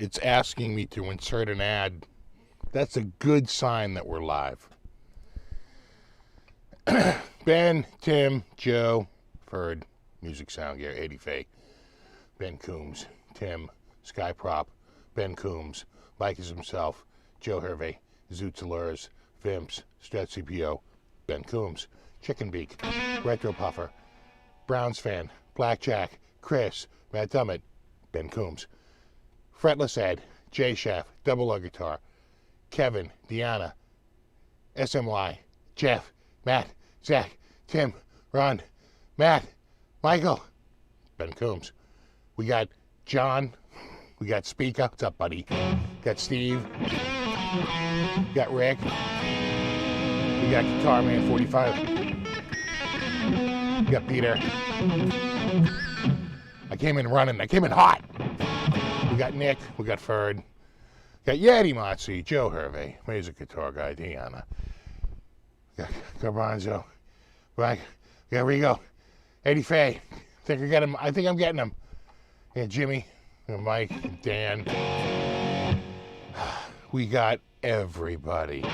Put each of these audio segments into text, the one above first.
It's asking me to insert an ad. That's a good sign that we're live. Ben, Tim, Joe, Ferd, Music Sound Gear, 80 Faye, Ben Coombs, Tim, Skyprop, Ben Coombs, Mike is himself, Joe Hervey, Zoots Allures, Vimps, Stretch CPO, Ben Coombs, Chicken Beak, Retro Puffer, Browns Fan, Blackjack, Chris, Matt Dummett, Ben Coombs, Fretless Ed, J Chef, Double Lug Guitar, Kevin, Deanna, SMY, Jeff, Matt, Zach, Tim, Ron, Matt, Michael, Ben Coombs. We got John, we got Speaker, what's up, buddy? We got Steve, we got Rick, we got Guitar Man 45, we got Peter. I came in running, I came in hot. We got Nick, we got Ferd, we got Yeti Motzi, Joe Hervey, Music Guitar Guy, Deanna, we got Garbanzo, right? We got Rigo, Eddie Faye. I think I'm getting him. And Jimmy, and Mike, and Dan. We got everybody.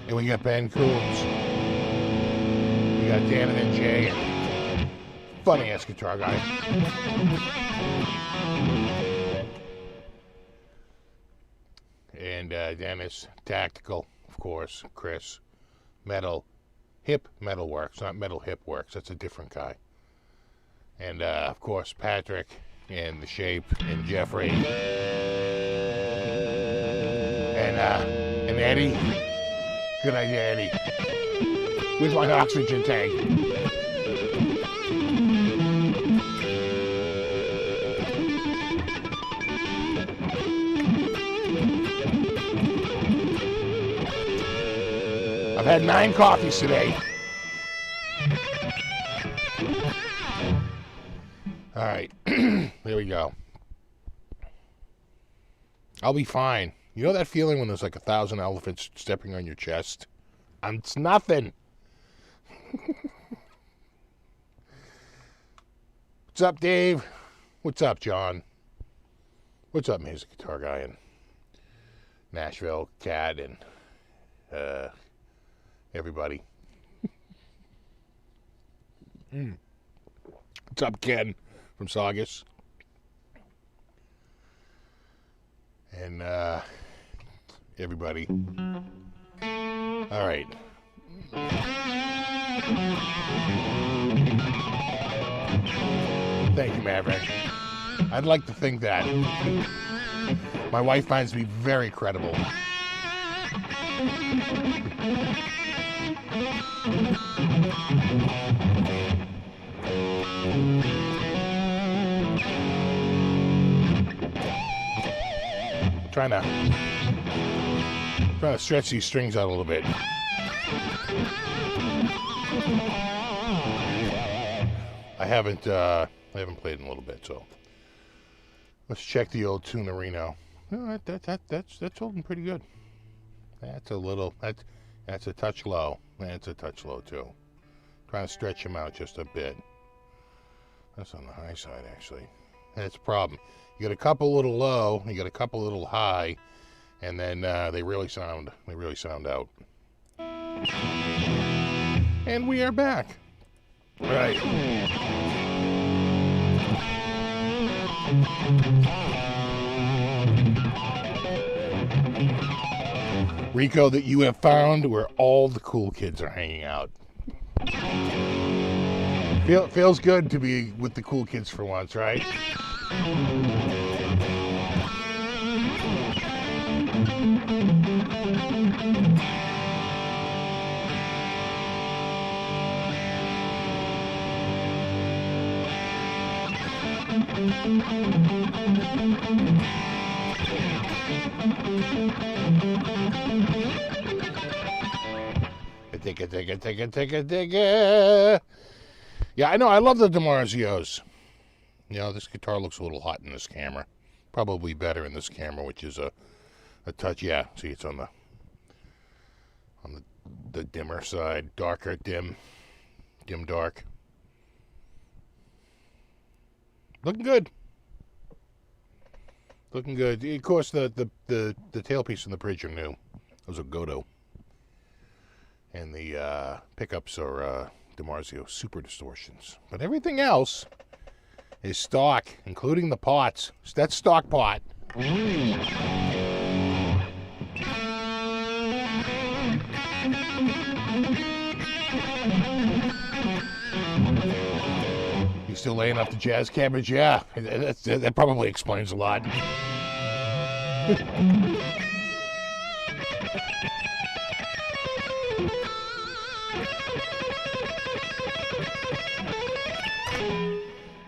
And we got Ben Coombs. We got Dan and Jay. Funny ass guitar guy. And Dennis, Tactical, of course, Chris, Metal, Hip Metal Works, not Metal Hip Works, that's a different guy. And of course, Patrick, and The Shape, and Jeffrey, and Eddie. Good idea, Eddie. Where's my oxygen tank? I've had 9 coffees today. All right, there we go. I'll be fine. You know that feeling when there's like 1,000 elephants stepping on your chest? It's nothing. What's up, Dave? What's up, John? What's up, Music Guitar Guy in Nashville, Cat, and everybody. What's up, Ken from Saugus? And everybody. All right. Thank you, Maverick. I'd like to think that. My wife finds me very credible. Trying to stretch these strings out a little bit. I haven't played in a little bit, so let's check the old Tunerino. Oh, that's holding pretty good. That's a touch low. That's a touch low too. Trying to stretch him out just a bit. That's on the high side actually. That's a problem. You got a couple little low, you got a couple little high, and then they really sound out. And we are back. All right. Rico, that you have found where all the cool kids are hanging out. Feels good to be with the cool kids for once, right? Take it. Yeah, I know. I love the DiMarzios. You know, this guitar looks a little hot in this camera. Probably better in this camera, which is a touch. Yeah, see, it's on the dimmer side, darker, dim, dark. Looking good. Looking good. Of course, the tailpiece and the bridge are new. Those are Godo. And the pickups are DiMarzio Super Distortions. But everything else is stock, including the pots. That's stock pot. You still laying off the jazz cabbage? Yeah, that probably explains a lot.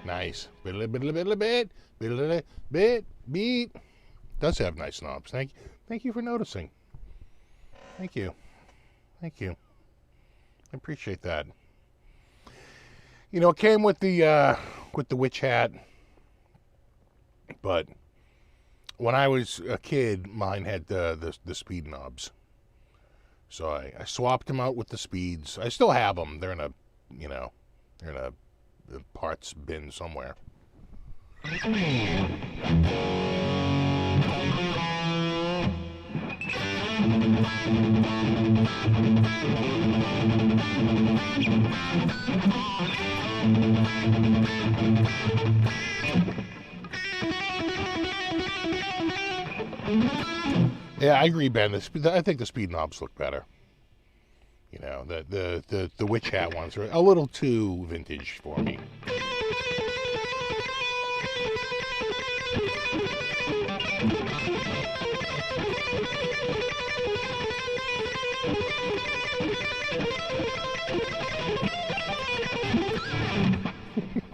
Nice. Beat. Does have nice knobs. Thank you for noticing. Thank you. I appreciate that. You know, it came with the witch hat, but when I was a kid, mine had the speed knobs. So I swapped them out with the speeds. I still have them. They're in a parts bin somewhere. Yeah, I agree, Ben. I think the speed knobs look better. You know, the witch hat ones are a little too vintage for me.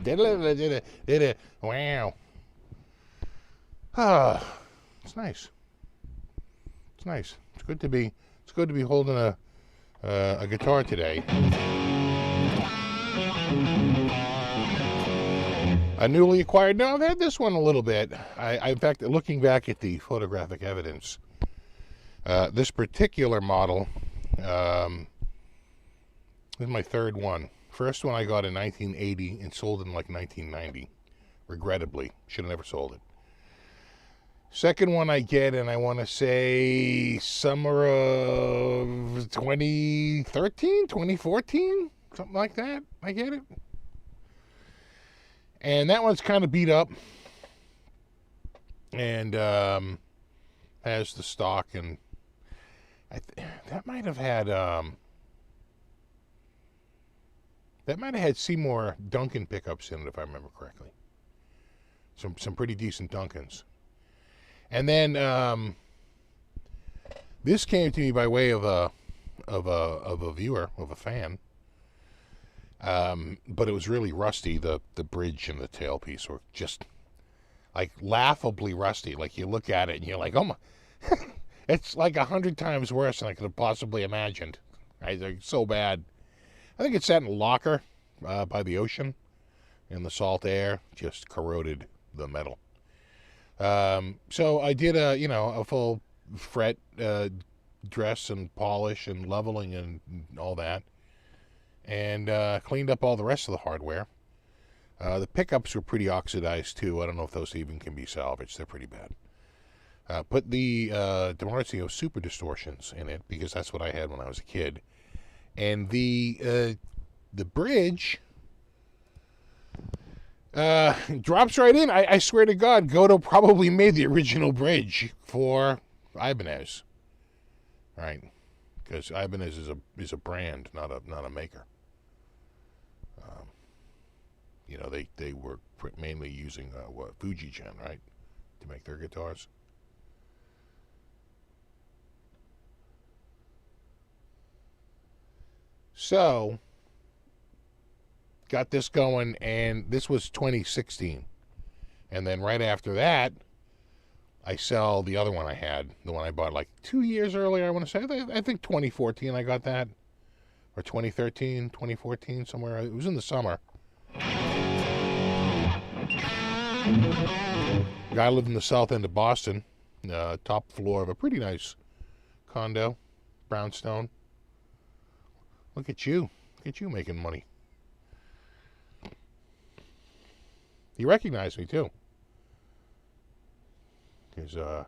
Did it. Wow. It's nice. It's nice. It's good to be holding a guitar today. A newly acquired. No, I've had this one a little bit. In fact, looking back at the photographic evidence, this particular model is my third one. First one I got in 1980 and sold in like 1990. Regrettably, should have never sold it. Second one I get, and I want to say summer of 2013, 2014, something like that. I get it. And that one's kind of beat up. And has the stock, and that might have had Seymour Duncan pickups in it, if I remember correctly. Some pretty decent Duncans. And then this came to me by way of a viewer, of a fan. But it was really rusty. The bridge and the tailpiece were just like laughably rusty. Like you look at it and you're like, oh my, it's like 100 times worse than I could have possibly imagined. Right? They're so bad. I think it sat in a locker by the ocean, and the salt air just corroded the metal. So I did a full fret dress and polish and leveling and all that, and cleaned up all the rest of the hardware. The pickups were pretty oxidized too. I don't know if those even can be salvaged. They're pretty bad. Put the DiMarzio Super Distortions in it because that's what I had when I was a kid. And the bridge drops right in. I swear to God, Godo probably made the original bridge for Ibanez, right? Because Ibanez is a brand, not a maker. They were mainly using Fujigen, right, to make their guitars. So, got this going, and this was 2016. And then right after that, I sell the other one I had, the one I bought like 2 years earlier, I want to say. I think 2014 I got that, or 2013, 2014, somewhere. It was in the summer. Guy lived in the south end of Boston, top floor of a pretty nice condo, brownstone. Look at you making money. He recognized me too. Because,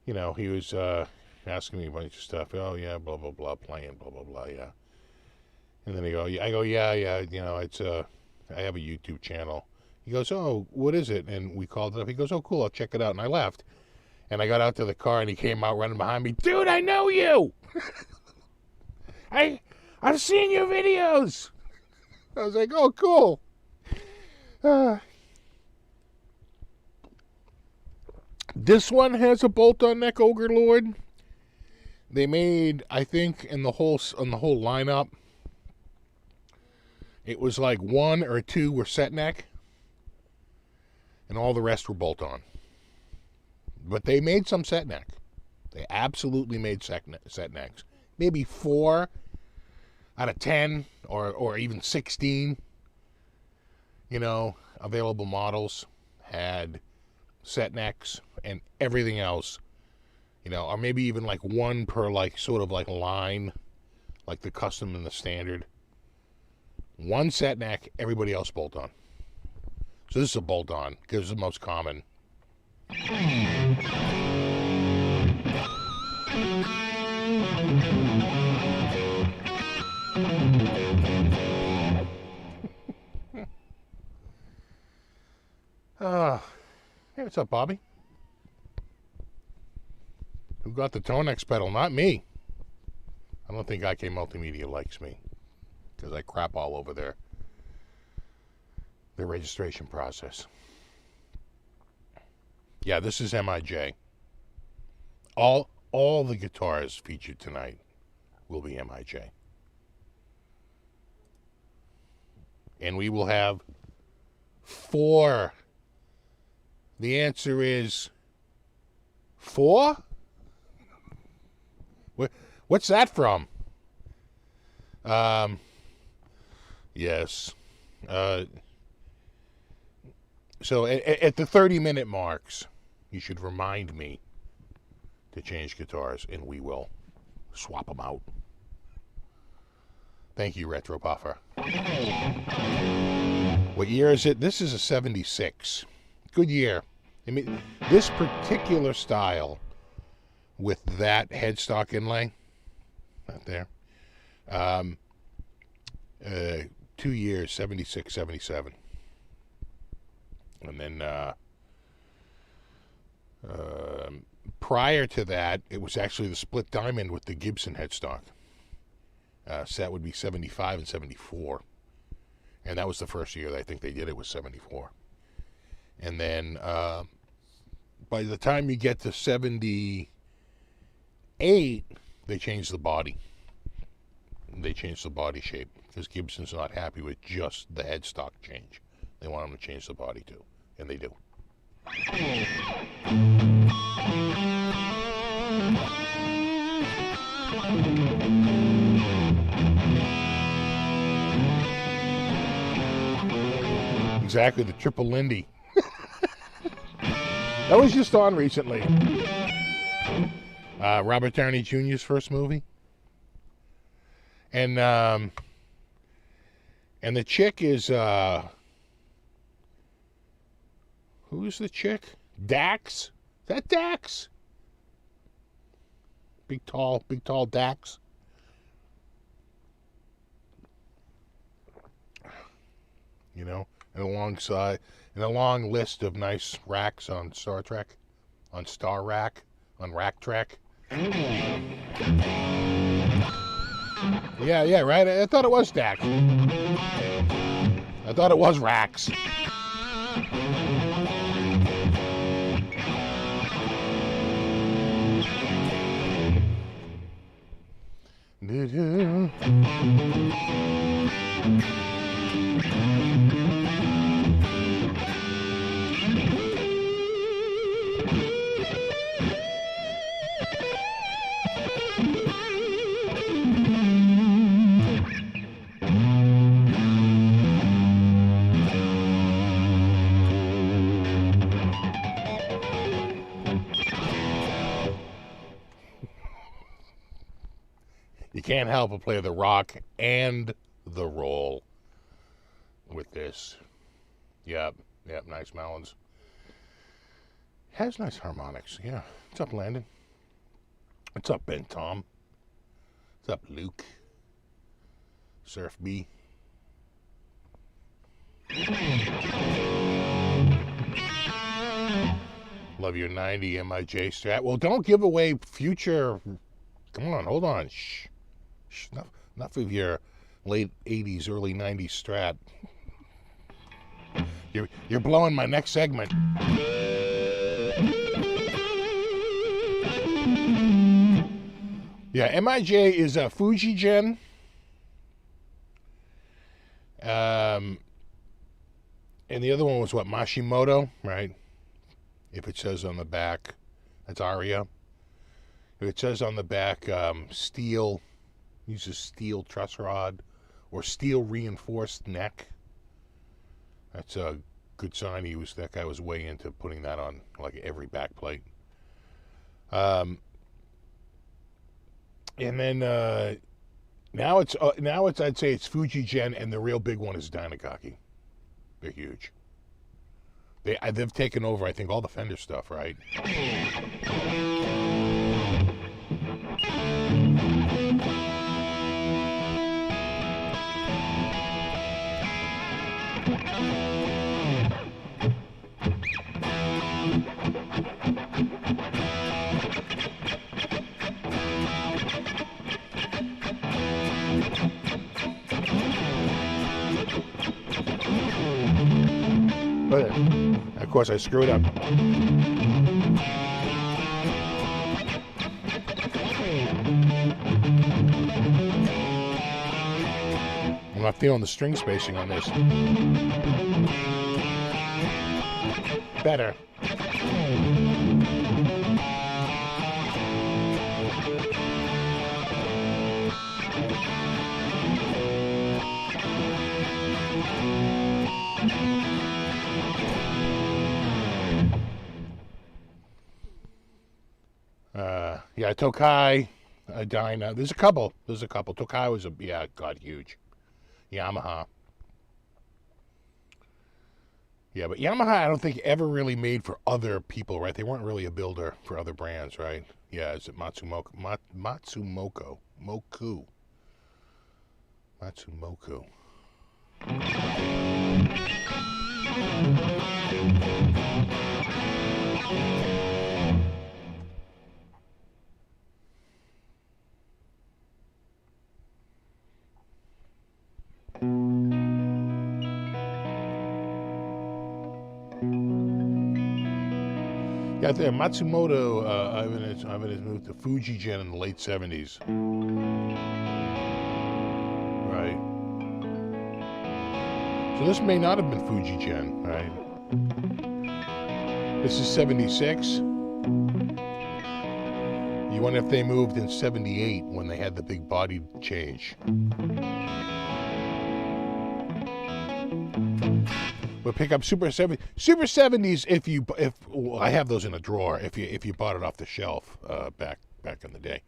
he was asking me a bunch of stuff. Oh, yeah, blah, blah, blah, playing, blah, blah, blah, yeah. And then I go, yeah, it's, I have a YouTube channel. He goes, oh, what is it? And we called it up. He goes, oh, cool, I'll check it out. And I left. And I got out to the car, and he came out running behind me. Dude, I know you! I've seen your videos! I was like, oh, cool. This one has a bolt-on neck Ogre Lord. They made, I think, on the whole lineup, it was like 1 or 2 were set neck, and all the rest were bolt-on. But they made some set neck. They absolutely made set necks. Maybe 4 out of 10 or even 16, available models had set necks, and everything else, or maybe even like 1 per sort of line, like the custom and the standard. 1 set neck, everybody else bolt on. So this is a bolt on because it's the most common. Hey, what's up, Bobby? Who got the Tonex pedal? Not me. I don't think IK Multimedia likes me because I crap all over their registration process. Yeah, this is MIJ. All the guitars featured tonight will be MIJ. And we will have 4. The answer is 4? What's that from? Yes. So at the 30-minute marks, you should remind me to change guitars, and we will swap them out. Thank you, Retro Puffer. What year is it? This is a 76. Good year. I mean, this particular style with that headstock inlay, not there, 2 years, 76, 77. And then prior to that, it was actually the split diamond with the Gibson headstock. So that would be 75 and 74. And that was the first year that I think they did it, was 74. And then by the time you get to 78, they changed the body. They changed the body shape because Gibson's not happy with just the headstock change. They want them to change the body too, and they do. Exactly, the Triple Lindy. That was just on recently. Robert Downey Jr.'s first movie. And the chick is, who's the chick? Dax? Is that Dax? Big tall Dax. And alongside, and a long list of nice racks on Star Trek, on Star Rack, on Rack Trek. Yeah, right. I thought it was Dax. I thought it was Racks. You can't help but play the rock and the roll with this. Yep, nice melons. Has nice harmonics, yeah. What's up, Landon? What's up, Ben Tom? What's up, Luke? Surf B. Love your 90 MIJ strat. Well, don't give away future. Come on, hold on. Shh. Enough of your late 80s, early 90s strat. You're blowing my next segment. Yeah, MIJ is a Fuji Gen. And the other one was what, Mashimoto, right? If it says on the back, that's Aria. If it says on the back, steel, uses steel truss rod or steel reinforced neck, that's a good sign. That guy was way into putting that on like every back plate. And then now it's I'd say it's Fuji Gen, and the real big one is Dynagaki. They're huge. They've taken over, I think, all the Fender stuff, right? But of course I screwed up. I'm not feeling the string spacing on this. Better. Yeah, Tokai, Dyna. There's a couple. Tokai was huge. Yamaha. Yeah, but Yamaha, I don't think ever really made for other people, right? They weren't really a builder for other brands, right? Yeah, is it Matsumoku? Matsumoku. Yeah, there, Matsumoto, Ivan has moved to Fuji Gen in the late 70s. Right. So this may not have been Fuji Gen, right? This is 76. You wonder if they moved in 78 when they had the big body change. But pick up Super 70s if I have those in a drawer if you bought it off the shelf back in the day.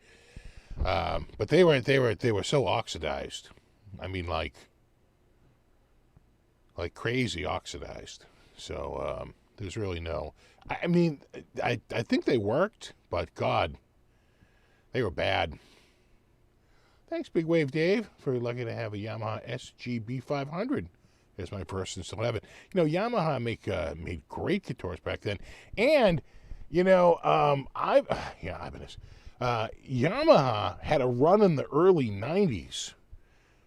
But they were so oxidized. I mean, like crazy oxidized. So there's really no. I mean, I think they worked, but God, they were bad. Thanks, Big Wave Dave, for lucky to have a Yamaha SGB 500 as my first and still have it. You know, Yamaha made great guitars back then, and you know, Yamaha had a run in the early '90s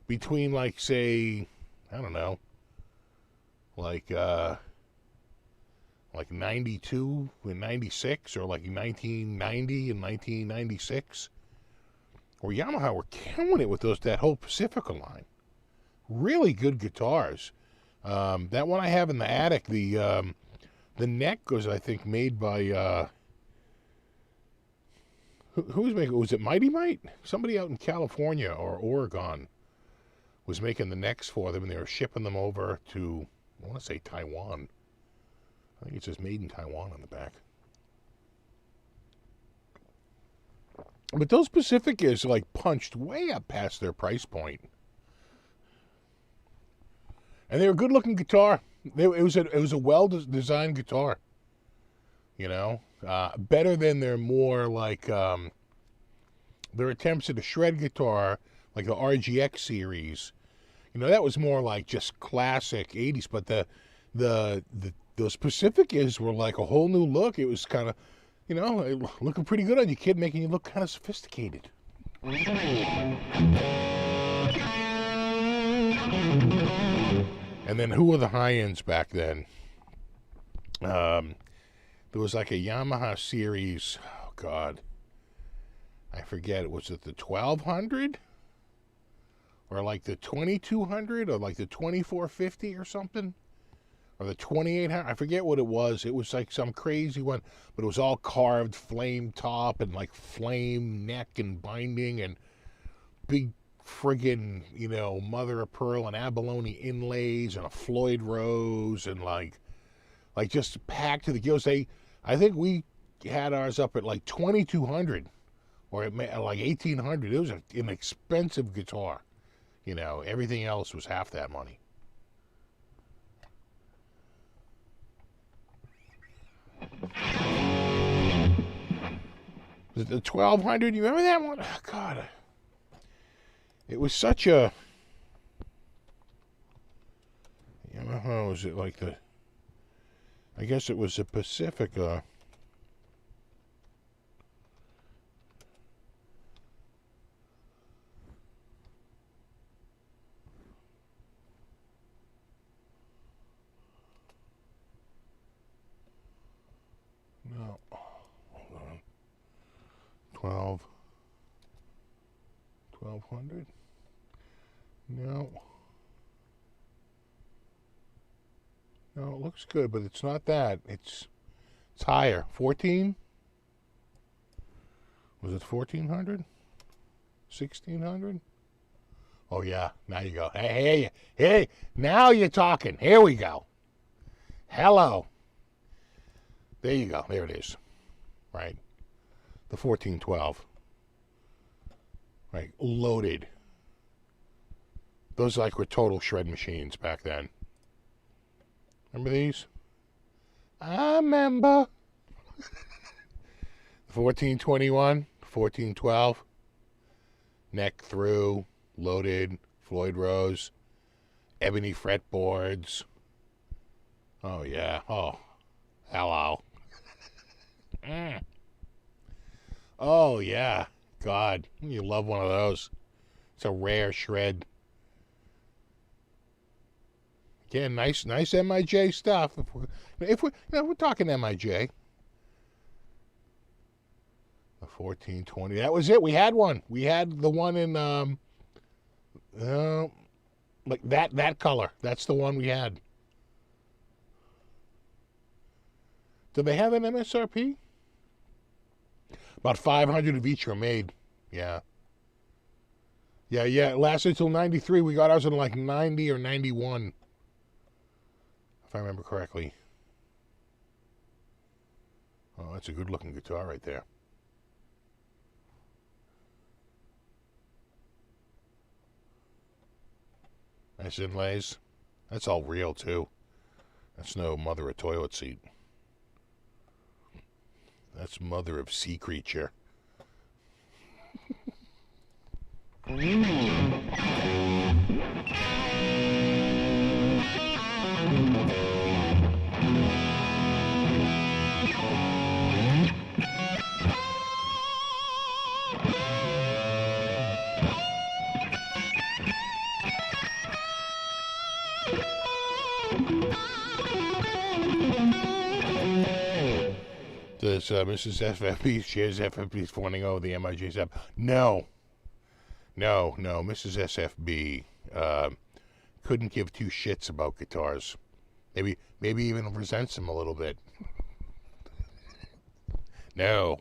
between, like, say, I don't know, like 92 and 96, or like 1990 and 1996, where Yamaha were killing it with that whole Pacifica line. Really good guitars. That one I have in the attic, the neck was, I think, made by who was making? Was it Mighty Might? Somebody out in California or Oregon was making the necks for them, and they were shipping them over to, I want to say, Taiwan. I think it says made in Taiwan on the back. But those Pacificas, like, punched way up past their price point. And they were a good-looking guitar. it was a well-designed guitar. You know, better than their more like their attempts at a shred guitar, like the RGX series. You know, that was more like just classic '80s. But those Pacificas were like a whole new look. It was kind of, you know, looking pretty good on you, kid, making you look kind of sophisticated. And then who were the high-ends back then? There was like a Yamaha series. Oh, God. I forget. Was it the 1200? Or like the 2200? Or like the 2450 or something? Or the 2800? I forget what it was. It was like some crazy one. But it was all carved flame top and like flame neck and binding and big friggin', you know, mother of pearl and abalone inlays and a Floyd rose and like just packed to the gills. I think we had ours up at like 2200 or like 1800. It was an expensive guitar. You know, everything else was half that money. The 1200, you remember that one? Oh, God. It was such a... Yamaha, was it like the... I guess it was a Pacifica. No. Hold on. 1200? No. No, it looks good, but it's not that. It's higher. 14? Was it 1400? 1600? Oh, yeah. Now you go. Hey, now you're talking. Here we go. Hello. There you go. There it is. Right. The 1412. Right. Loaded. Those like were total shred machines back then. Remember these? I remember. 1421, 1412. Neck through, loaded, Floyd Rose, ebony fretboards. Oh, yeah. Oh, hello. Oh, yeah. God, you love one of those. It's a rare shred. Yeah, nice MIJ stuff. If we're talking MIJ. The 1420. That was it. We had one. We had the one in like that color. That's the one we had. Do they have an MSRP? About 500 of each were made. Yeah. Yeah. It lasted until 93. We got ours in like 90 or 91. If I remember correctly. Oh, that's a good looking guitar right there. Nice inlays. That's all real too. That's no mother of toilet seat. That's mother of sea creature. Does Mrs. SFB shares FFB's fawning over the MIJ stuff? No. Mrs. SFB couldn't give two shits about guitars. Maybe even resents them a little bit. No.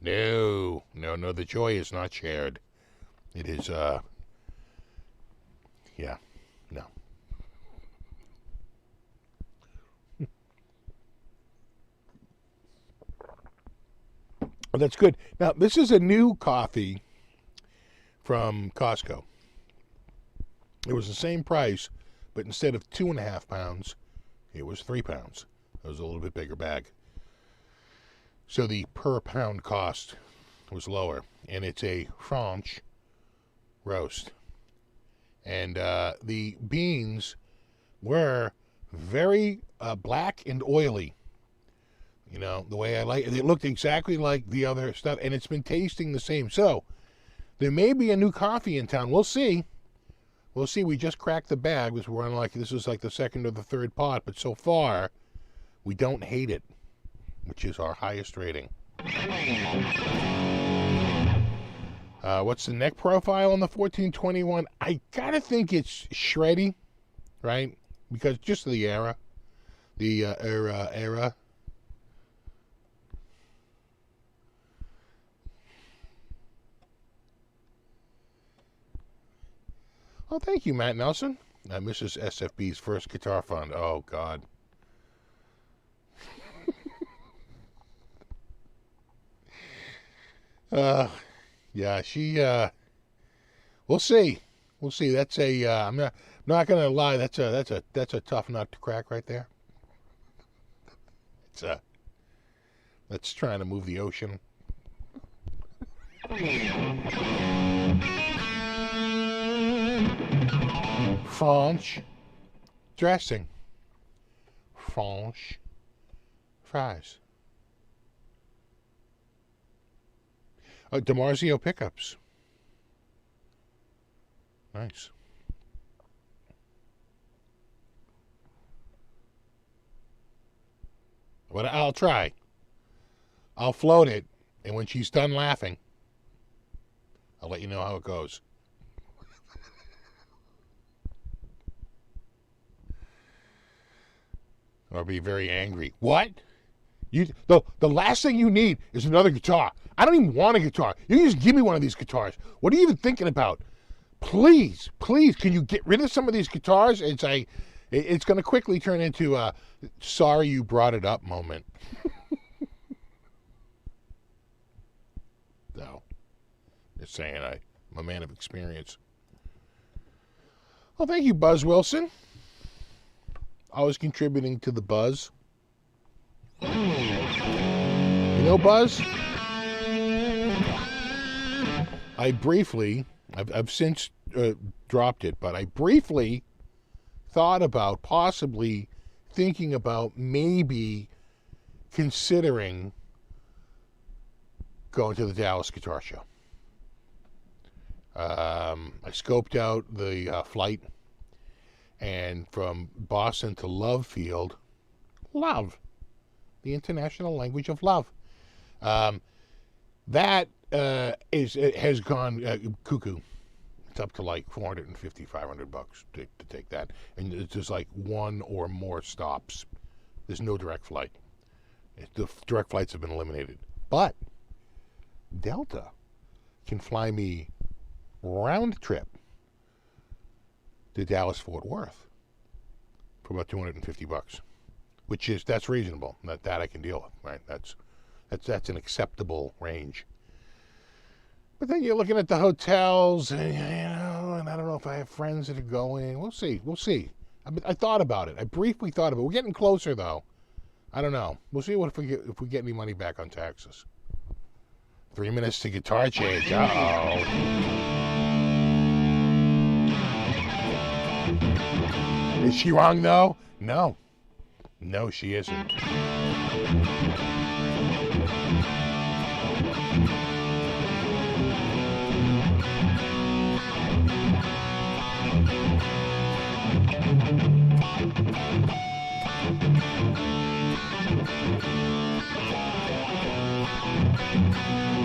The joy is not shared. It is, yeah, no. Oh, that's good. Now, this is a new coffee from Costco. It was the same price, but instead of 2.5 pounds, It was 3 pounds. It was a little bit bigger bag. So the per pound cost was lower. And it's a French roast. And the beans were very black and oily. You know, the way I like it. It looked exactly like the other stuff, and it's been tasting the same. So, there may be a new coffee in town. We'll see. We'll see. We just cracked the bag. This is like the second or the third pot, but so far, we don't hate it, which is our highest rating. What's the neck profile on the 1421? I gotta think it's shreddy, right? Because just the era. The era. Oh, thank you, Matt Nelson. Mrs. SFB's first guitar fund. Oh, God. Yeah, she, we'll see. We'll see. That's a, I'm not gonna lie, that's a tough nut to crack right there. It's that's trying to move the ocean. French dressing. French fries. DiMarzio pickups. Nice. But I'll try. I'll float it, and when she's done laughing, I'll let you know how it goes. Or be very angry. What? The last thing you need is another guitar. I don't even want a guitar. You can just give me one of these guitars. What are you even thinking about? Please, can you get rid of some of these guitars? It's going to quickly turn into a sorry you brought it up moment. No. Just saying, I'm a man of experience. Well, thank you, Buzz Wilson. Always contributing to the buzz. You know, Buzz? I've since dropped it, but I briefly thought about possibly thinking about maybe considering going to the Dallas Guitar Show. I scoped out the flight, and from Boston to Love Field, love, the international language of love, that has gone cuckoo. It's up to like $450, $500 to take that, and it's just like one or more stops. There's no direct flight. The direct flights have been eliminated, but Delta can fly me round trip to Dallas Fort Worth for about $250, that's reasonable. That I can deal with, right? That's an acceptable range. But then you're looking at the hotels, and and I don't know if I have friends that are going. We'll see. I thought about it. I briefly thought about it. We're getting closer, though. I don't know. We'll see if we get any money back on taxes. 3 minutes to guitar change. Uh-oh. Is she wrong, though? No. No, she isn't.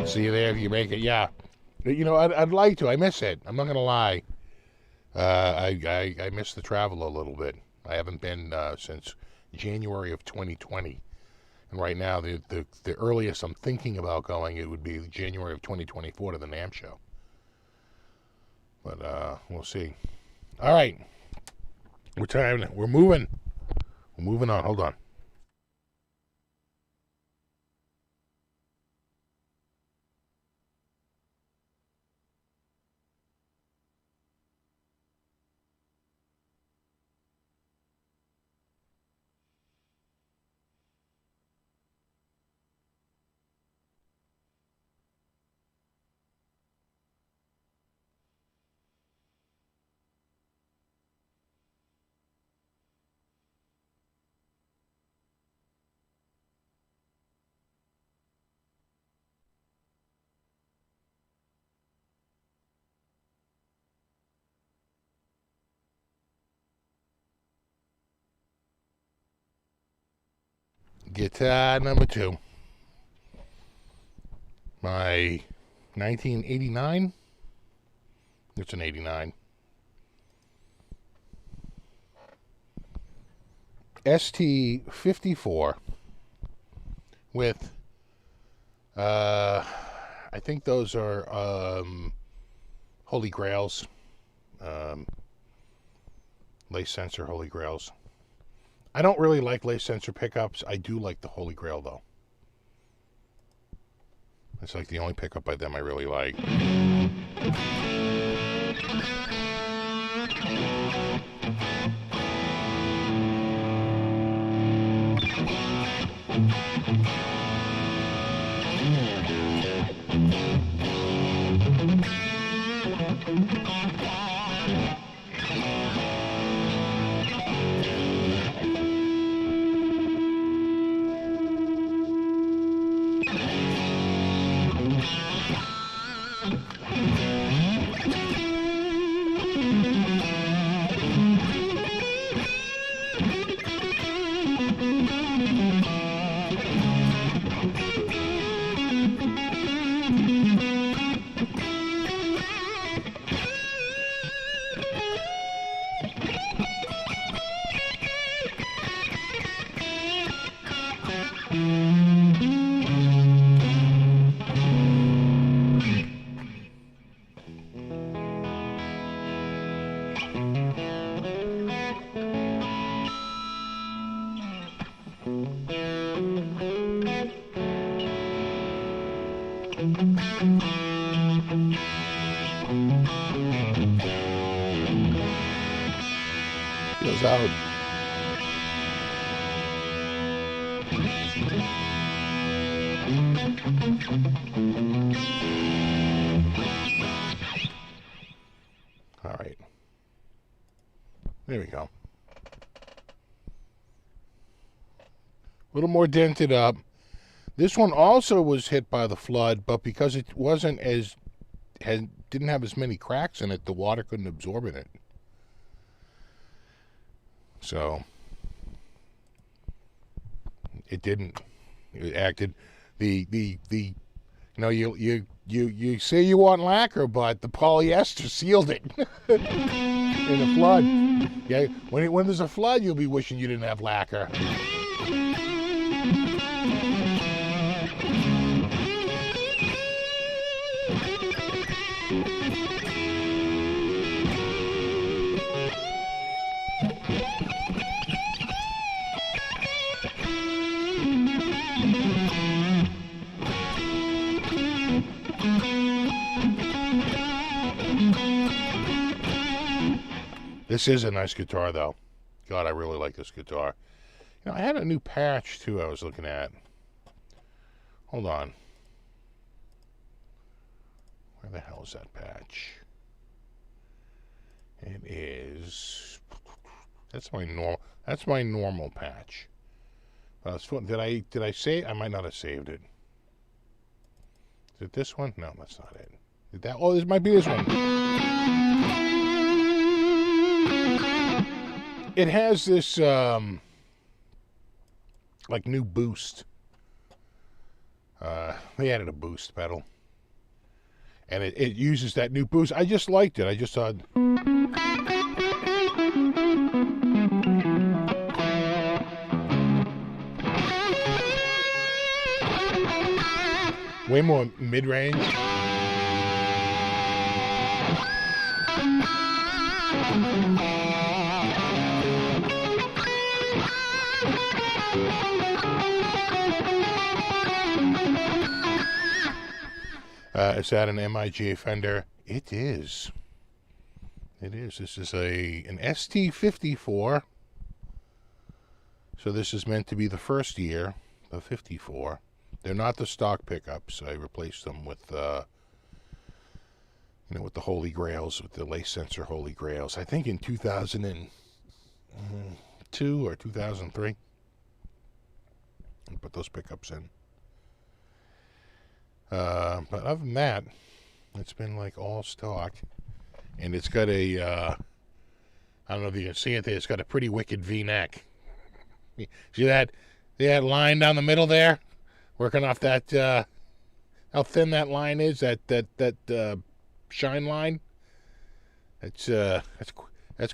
See you there if you make it. Yeah. I'd like to. I miss it. I'm not going to lie. I miss the travel a little bit. I haven't been since January of 2020. And right now, the earliest I'm thinking about going, it would be January of 2024 to the NAMM show. But we'll see. All right. We're moving. We're moving on. Hold on. Guitar number 2. My 1989. It's an 89. ST54 with, I think those are Holy Grails, lace sensor Holy Grails. I don't really like lace sensor pickups. I do like the Holy Grail though. It's like the only pickup by them I really like. Feels out. All right. There we go. A little more dented up. This one also was hit by the flood, but because it wasn't as, didn't have as many cracks in it, the water couldn't absorb in it. So it didn't. It acted you know, you say you want lacquer, but the polyester sealed it in a flood. Yeah, when there's a flood, you'll be wishing you didn't have lacquer. This is a nice guitar, though. God, I really like this guitar. You know, I had a new patch, too, I was looking at. Hold on. Where the hell is that patch? It is... That's my normal patch. Did I save? I might not have saved it. Is it this one? No, that's not it. This might be this one. It has this, like, new boost. They added a boost pedal. And it uses that new boost. I just liked it. I just thought... Way more mid-range. Is that an MIJ Fender? It is. It is. This is an ST54. So this is meant to be the first year, the 54. They're not the stock pickups. I replaced them with, with the Holy Grails, with the lace sensor Holy Grails. I think in 2002 or 2003. I put those pickups in. But other than that, it's been like all stock. And it's got a, I don't know if you can see it there, it's got a pretty wicked V-neck. See that? See that line down the middle there? Working off that, how thin that line is, that shine line. That's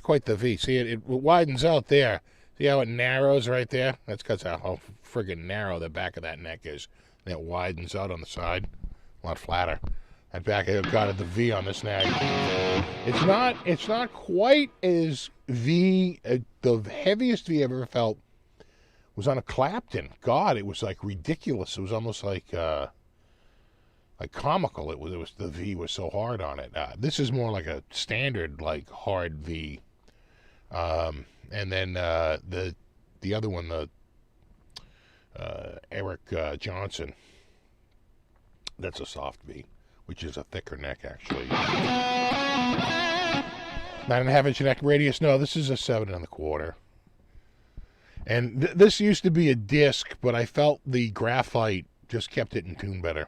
quite the V. See, it widens out there. See how it narrows right there? That's because how friggin' narrow the back of that neck is. And it widens out on the side. A lot flatter. That back got the V on this neck. It's not quite as V. The heaviest V I ever felt was on a Clapton. God, it was like ridiculous. It was almost like comical. It was the V was so hard on it. This is more like a standard like hard V. And then the other one, the Eric Johnson, that's a soft V, which is a thicker neck actually. 9.5 inch neck radius. No, this is a 7 1/4. And this used to be a disc, but I felt the graphite just kept it in tune better.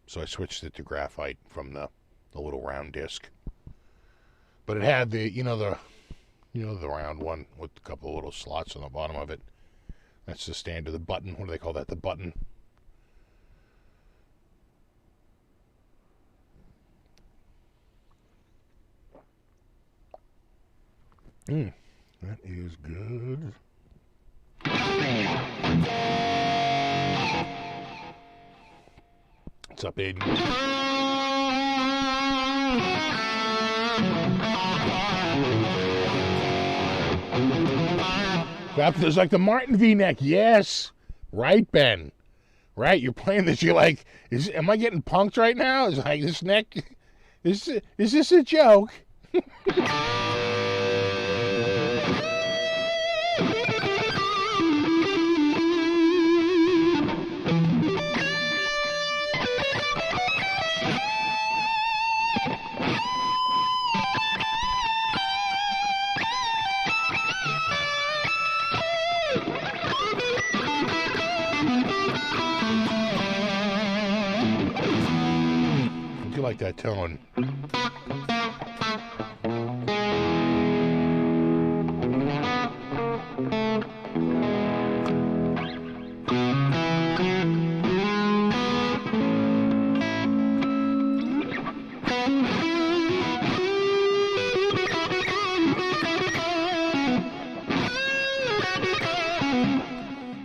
So I switched it to graphite from the little round disc. But it had the round one with a couple of little slots on the bottom of it. That's the standard, the button. What do they call that? The button. That is good. What's up, Aiden? There's like the Martin V-neck. Yes. Right, Ben. Right. You're playing this. You're like, am I getting punked right now? It's like this neck. Is this a joke? Like that tone.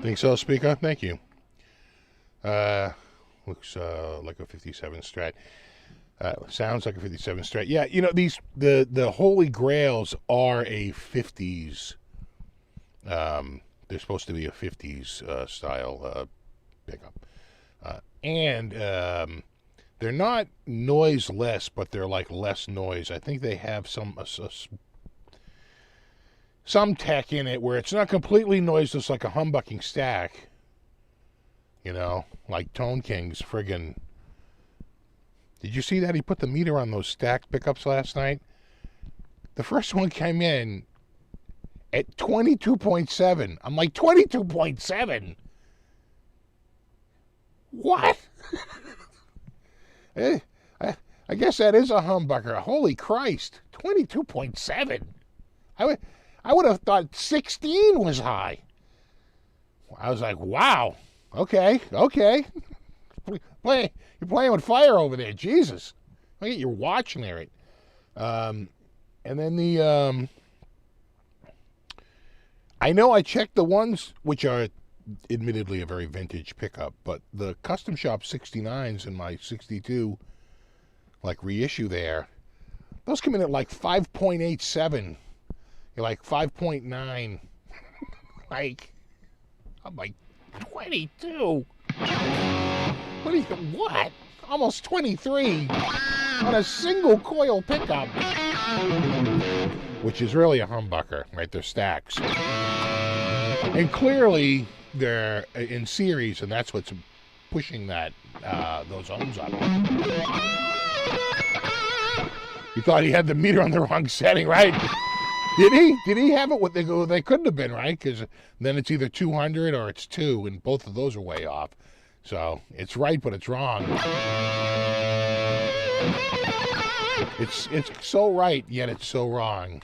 Think so, speaker? Thank you. Looks like a 57 Strat. Sounds like a 57 Strat. Yeah, you know, the Holy Grails are a 50s. They're supposed to be a 50s style pickup. And they're not noiseless, but they're like less noise. I think they have some tech in it where it's not completely noiseless like a humbucking stack. You know, like Tone King's friggin'. Did you see that? He put the meter on those stacked pickups last night. The first one came in at 22.7. I'm like, 22.7? What? I guess that is a humbucker. Holy Christ. 22.7. I would have thought 16 was high. I was like, wow. Okay. You're playing with fire over there. Jesus. Look at your watch there. And then the... I know I checked the ones which are admittedly a very vintage pickup, but the Custom Shop 69s in my 62 like reissue there, those come in at like 5.87. You're like 5.9. Like, I'm like 22. What? Almost 23 on a single coil pickup, which is really a humbucker, right? They're stacks, and clearly they're in series, and that's what's pushing that those ohms up. You thought he had the meter on the wrong setting, right? Did he? Did he have it? What they couldn't have been, right? Because then it's either 200 or it's 2, and both of those are way off. So it's right, but it's wrong. It's so right, yet it's so wrong.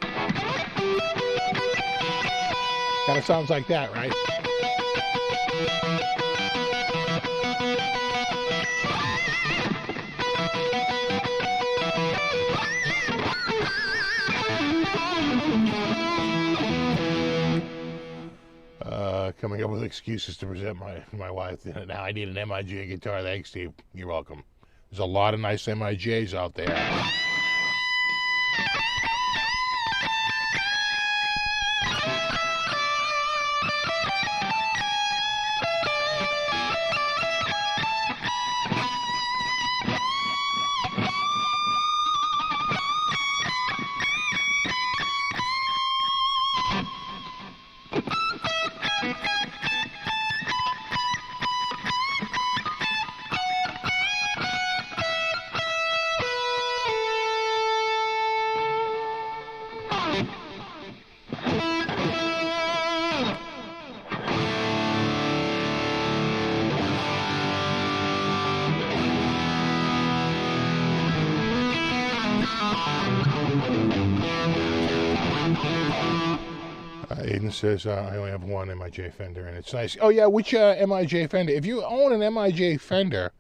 Kind of sounds like that, right? coming up with excuses to present my wife. Now I need an MIJ guitar. Thanks, Steve. You're welcome. There's a lot of nice MIJs out there. Aiden says, I only have one MIJ Fender, and it's nice. Oh, yeah, which MIJ Fender? If you own an MIJ Fender,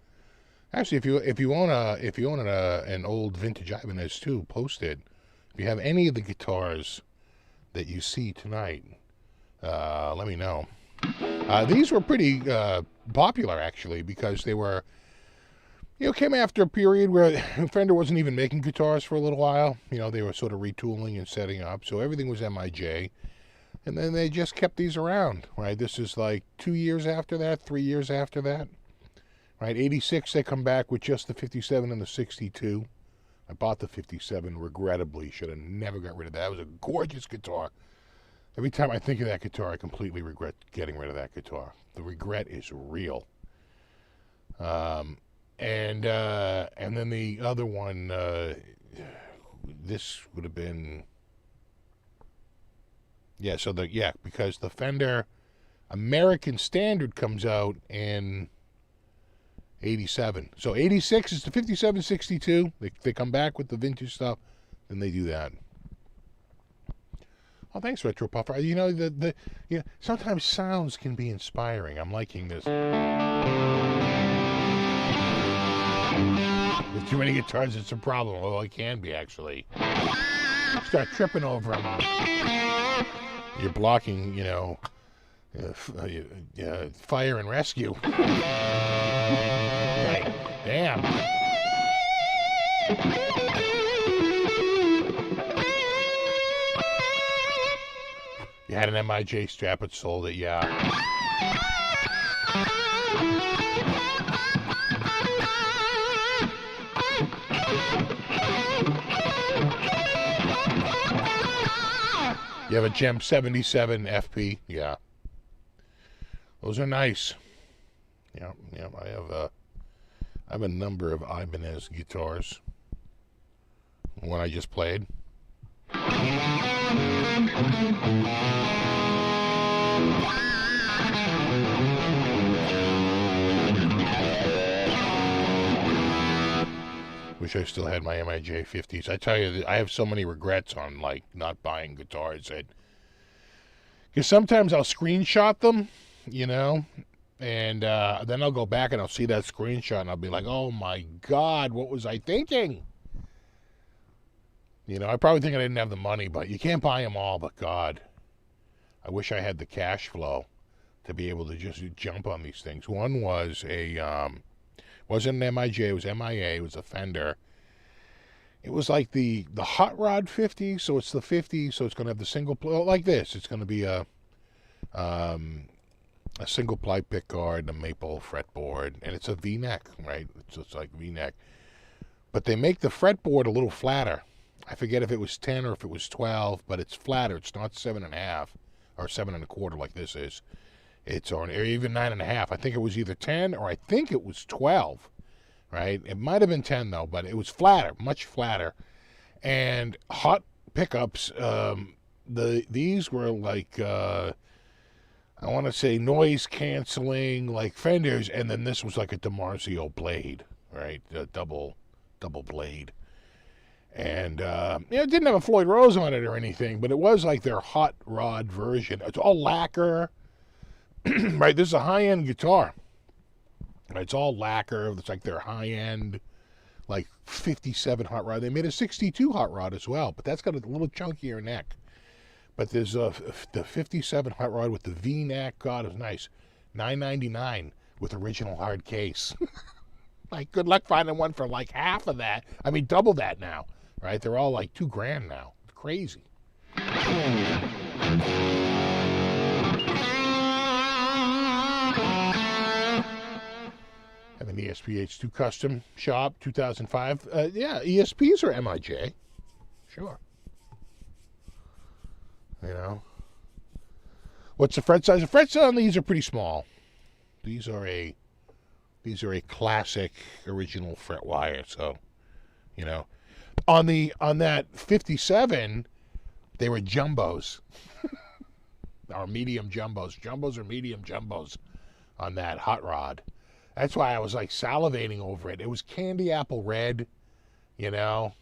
actually, if you own an old vintage Ibanez too, post it. If you have any of the guitars that you see tonight, let me know. These were pretty popular, actually, because they were, came after a period where Fender wasn't even making guitars for a little while. They were sort of retooling and setting up, so everything was MIJ. And then they just kept these around, right? This is like 2 years after that, 3 years after that, right? 86, they come back with just the 57 and the 62. I bought the 57, regrettably. Should have never got rid of that. It was a gorgeous guitar. Every time I think of that guitar, I completely regret getting rid of that guitar. The regret is real. And then the other one, this would have been... because the Fender American Standard comes out in 87. So 86 is the 5762. They come back with the vintage stuff, then they do that. Oh, thanks, Retro Puffer. Sometimes sounds can be inspiring. I'm liking this. With too many guitars, it's a problem. Well, it can be, actually. Start tripping over them. You're blocking, fire and rescue. Right. Damn. You had an MIJ strap, it sold it, yeah. You have a Gem 77 FP, yeah. Those are nice. Yeah. I have a number of Ibanez guitars. One I just played. Wish I still had my MIJ 50s. I tell you, I have so many regrets on not buying guitars. Because sometimes I'll screenshot them, and then I'll go back and I'll see that screenshot and I'll be like, oh my God, what was I thinking? I probably think I didn't have the money, but you can't buy them all. But God, I wish I had the cash flow to be able to just jump on these things. One was wasn't an MIJ, it was MIA, it was a Fender. It was like the Hot Rod 50, so it's the 50, so it's going to have the single like this. It's going to be a single ply pickguard, a maple fretboard, and it's a V-neck, right? It's like V-neck. But they make the fretboard a little flatter. I forget if it was 10 or if it was 12, but it's flatter. It's not 7.5 or 7 1/4 like this is. It's or even 9.5. I think it was either 10 or I think it was 12, right? It might have been 10 though, but it was flatter, much flatter. And hot pickups, these were like, I want to say noise canceling, like Fenders, and then this was like a DiMarzio blade, right? A double blade. And, it didn't have a Floyd Rose on it or anything, but it was like their hot rod version. It's all lacquer. Right, this is a high-end guitar. It's all lacquer. It's like their high-end, like 57 hot rod. They made a 62 hot rod as well, but that's got a little chunkier neck. But there's the 57 hot rod with the V-neck. God, it's nice. $9.99 with original hard case. Like, good luck finding one for like half of that. I mean, double that now, right? They're all like $2,000 now. It's crazy. Have an ESP-H2 custom shop, 2005. Yeah, ESPs are MIJ. Sure. You know. What's the fret size? The frets on these are pretty small. These are a classic original fret wire. So, you know, on that 57, they were jumbos, or medium jumbos. Jumbos or medium jumbos on that hot rod. That's why I was like salivating over it. It was candy apple red, you know,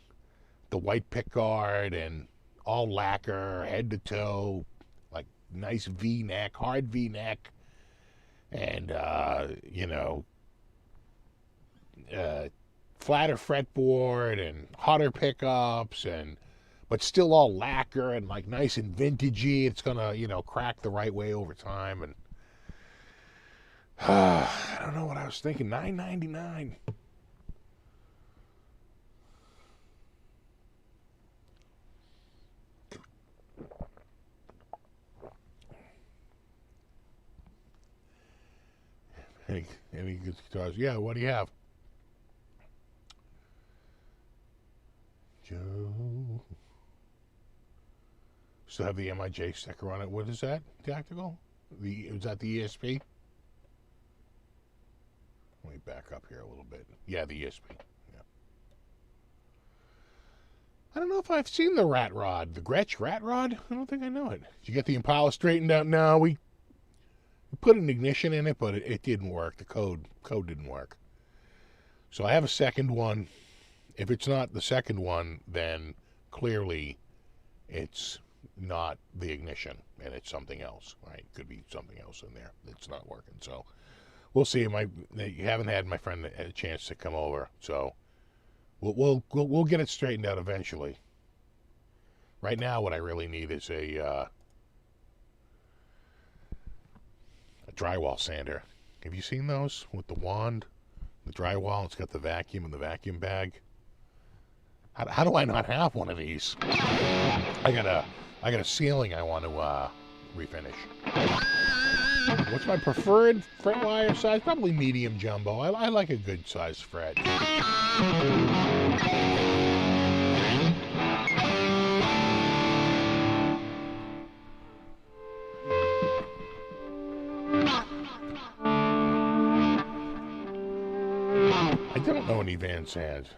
the white pickguard and all lacquer, head to toe, like nice V-neck, hard V-neck, and, you know, flatter fretboard and hotter pickups, but still all lacquer and like nice and vintagey. It's gonna, you know, crack the right way over time. And I don't know what I was thinking. $9.99. Any good guitars? Yeah, what do you have? Joe. Still have the MIJ sticker on it. What is that? Tactical? Is that the ESP? Let me back up here a little bit. Yeah, the ESP. Yeah. I don't know if I've seen the rat rod. The Gretsch rat rod? I don't think I know it. Did you get the Impala straightened out? No, we put an ignition in it, but it didn't work. The code didn't work. So I have a second one. If it's not the second one, then clearly it's not the ignition and it's something else, right? Could be something else in there that's not working. So we'll see. You haven't had my friend a chance to come over, so we'll get it straightened out eventually. Right now, what I really need is a drywall sander. Have you seen those with the wand, the drywall? It's got the vacuum and the vacuum bag. How do I not have one of these? I got a ceiling I want to refinish. What's my preferred fret wire size? Probably medium jumbo. I like a good size fret. I don't know any Van Sands.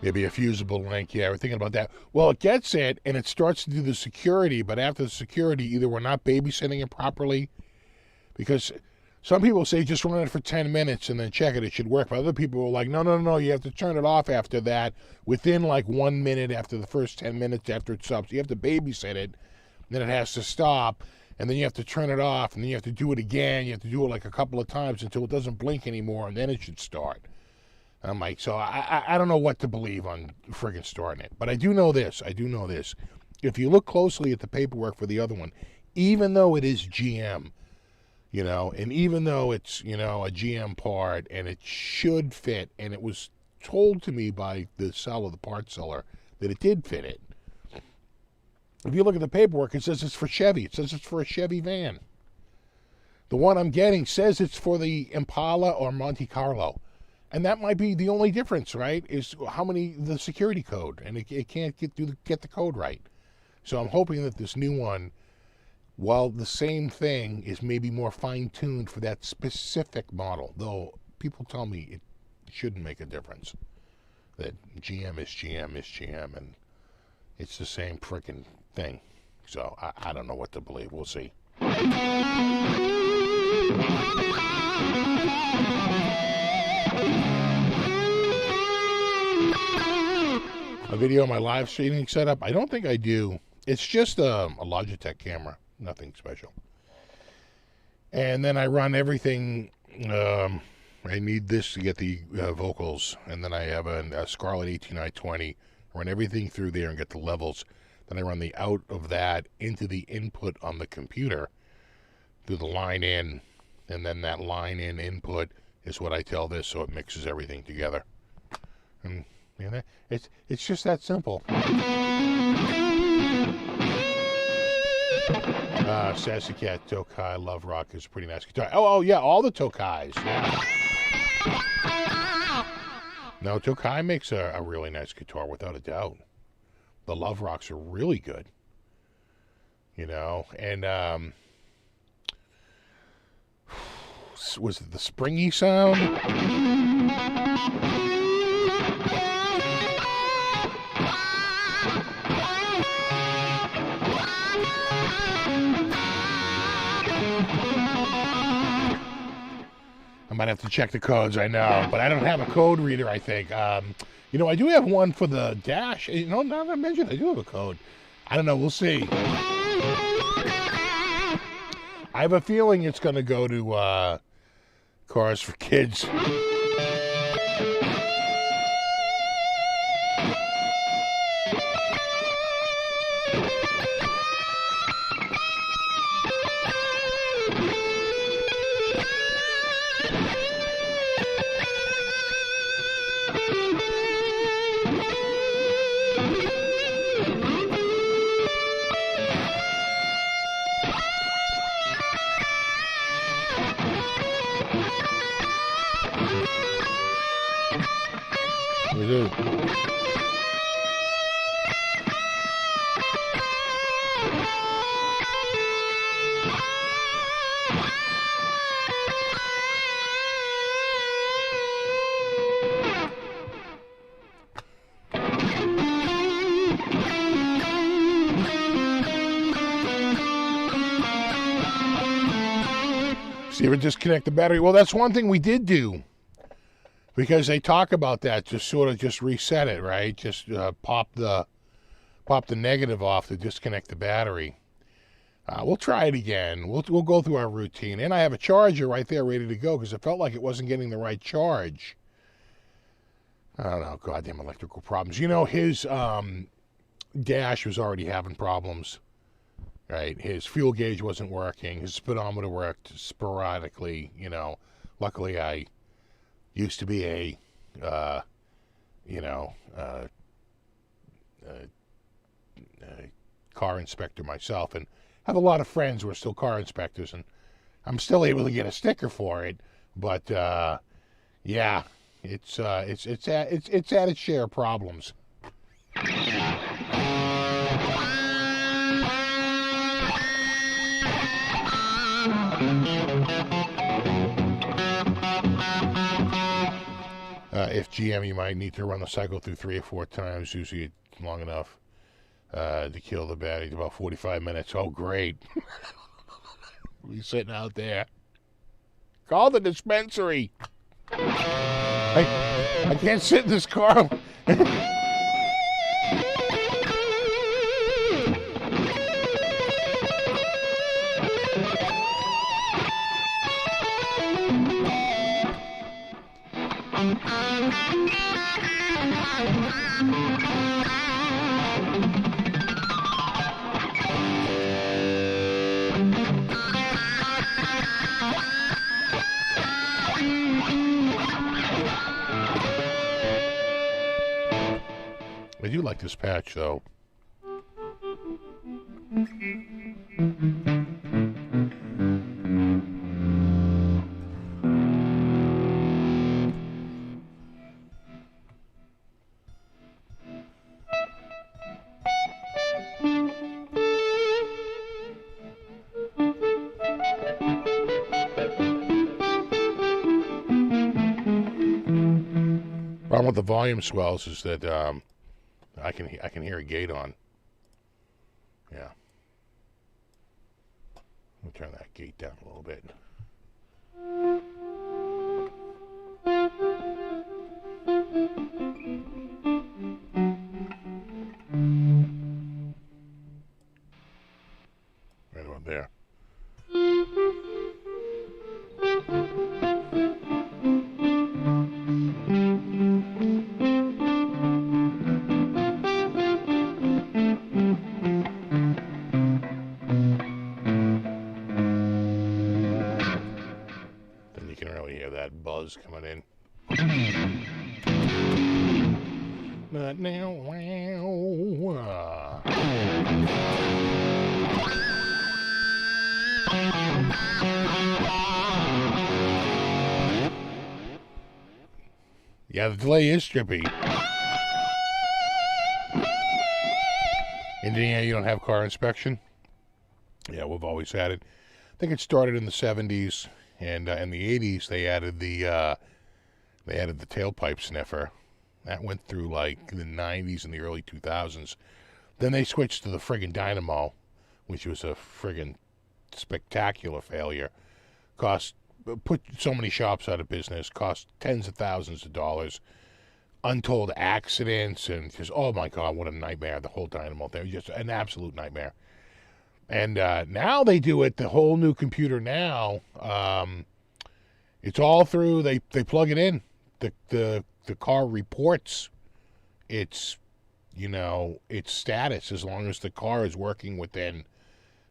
Maybe a fusible link. Yeah, we're thinking about that. Well, it gets it, and it starts to do the security, but after the security, either we're not babysitting it properly, because some people say just run it for 10 minutes and then check it should work. But other people are like, no, you have to turn it off after that, within like 1 minute after the first 10 minutes after it stops. You have to babysit it, then it has to stop, and then you have to turn it off, and then you have to do it again. You have to do it like a couple of times until it doesn't blink anymore, and then it should start. I'm like, so I don't know what to believe on friggin' starting it. But I do know this. If you look closely at the paperwork for the other one, even though it is GM, you know, and even though it's, you know, a GM part and it should fit, and it was told to me by the seller, the part seller, that it did fit it. If you look at the paperwork, it says it's for Chevy. It says it's for a Chevy van. The one I'm getting says it's for the Impala or Monte Carlo. And that might be the only difference, right? Is how many, the security code, and it can't get the code right. So I'm hoping that this new one, while the same thing, is maybe more fine-tuned for that specific model. Though people tell me it shouldn't make a difference. That GM is GM, and it's the same freaking thing. So I don't know what to believe. We'll see. A video of my live streaming setup? I don't think I do. It's just a Logitech camera, nothing special. And then I run everything I need this to get the vocals, and then I have a Scarlett 18920. Run everything through there and get the levels. Then I run the out of that into the input on the computer through the line in, and then that line in input is what I tell this, so it mixes everything together. And you know, it's just that simple. Sassy Cat Tokai Love Rock is a pretty nice guitar. Oh yeah, all the Tokais. Yeah. No, Tokai makes a really nice guitar without a doubt. The Love Rocks are really good. You know, and was it the springy sound? I might have to check the codes, I know, but I don't have a code reader, I think. You know, I do have one for the dash. You know, now that I mentioned, I do have a code. I don't know, we'll see. I have a feeling it's going to go to Cars for Kids. We do. See if it disconnect the battery. Well, that's one thing we did do. Because they talk about that, just sort of just reset it, right? Just pop the negative off to disconnect the battery. We'll try it again. We'll go through our routine. And I have a charger right there ready to go because it felt like it wasn't getting the right charge. I don't know, goddamn electrical problems. You know, his dash was already having problems, right? His fuel gauge wasn't working. His speedometer worked sporadically, you know. Luckily, I used to be a car inspector myself, and have a lot of friends who are still car inspectors, and I'm still able to get a sticker for it. But yeah, it's had its share of problems. If GM, you might need to run the cycle through 3 or 4 times. Usually it's long enough to kill the battery. About 45 minutes. Oh, great. We're sitting out there. Call the dispensary. I can't sit in this car. I do like this patch, though. Problem with the volume swells is that I can hear a gate on. Yeah. We'll turn that gate down a little bit. Right about there. buzz coming in. Not now. Wow. Yeah, the delay is trippy. Indiana, you don't have car inspection? Yeah, we've always had it. I think it started in the 70s, and in the 80s they added the tailpipe sniffer. That went through like the 90s and the early 2000s. Then they switched to the friggin' dynamo, which was a friggin' spectacular failure. Put so many shops out of business, cost tens of thousands of dollars, untold accidents, and just, oh my God, what a nightmare, the whole dynamo thing. Just an absolute nightmare. And now they do it, the whole new computer now, it's all through, they plug it in. The car reports its status as long as the car is working within,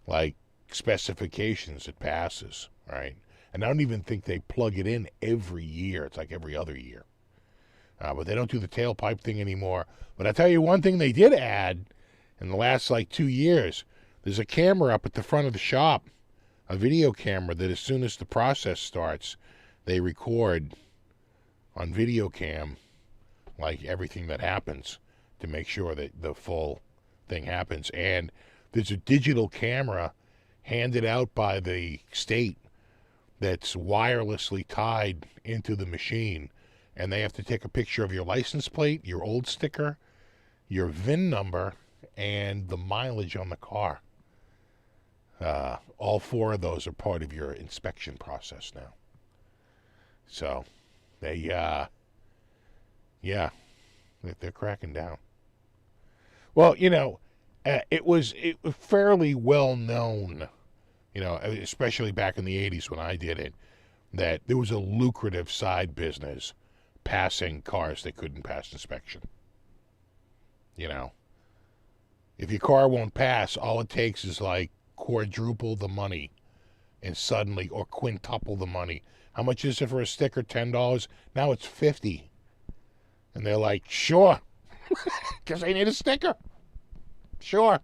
like, specifications, it passes, right? And I don't even think they plug it in every year. It's like every other year. But they don't do the tailpipe thing anymore. But I tell you one thing they did add in the last, like, 2 years. There's a camera up at the front of the shop, a video camera that as soon as the process starts, they record on video cam, like, everything that happens to make sure that the full thing happens. And there's a digital camera handed out by the state that's wirelessly tied into the machine, and they have to take a picture of your license plate, your old sticker, your VIN number, and the mileage on the car. All 4 of those are part of your inspection process now. So they, they're cracking down. Well, it was fairly well known, especially back in the 80s when I did it, that there was a lucrative side business passing cars that couldn't pass inspection. If your car won't pass, all it takes is like quadruple the money and suddenly, or quintuple the money. How much is it for a sticker? $10? Now it's $50. And they're like, sure, because they need a sticker. Sure.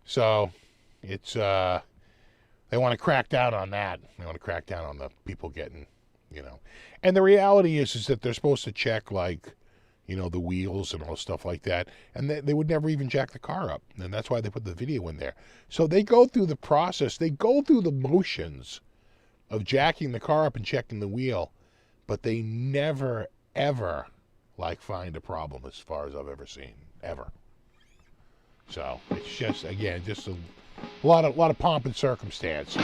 So it's, they want to crack down on that. They want to crack down on the people getting, And the reality is that they're supposed to check, like, the wheels and all stuff like that. And they would never even jack the car up. And that's why they put the video in there. So they go through the process. They go through the motions of jacking the car up and checking the wheel. But they never, ever, find a problem as far as I've ever seen. Ever. So it's just, again, just a lot of pomp and circumstance.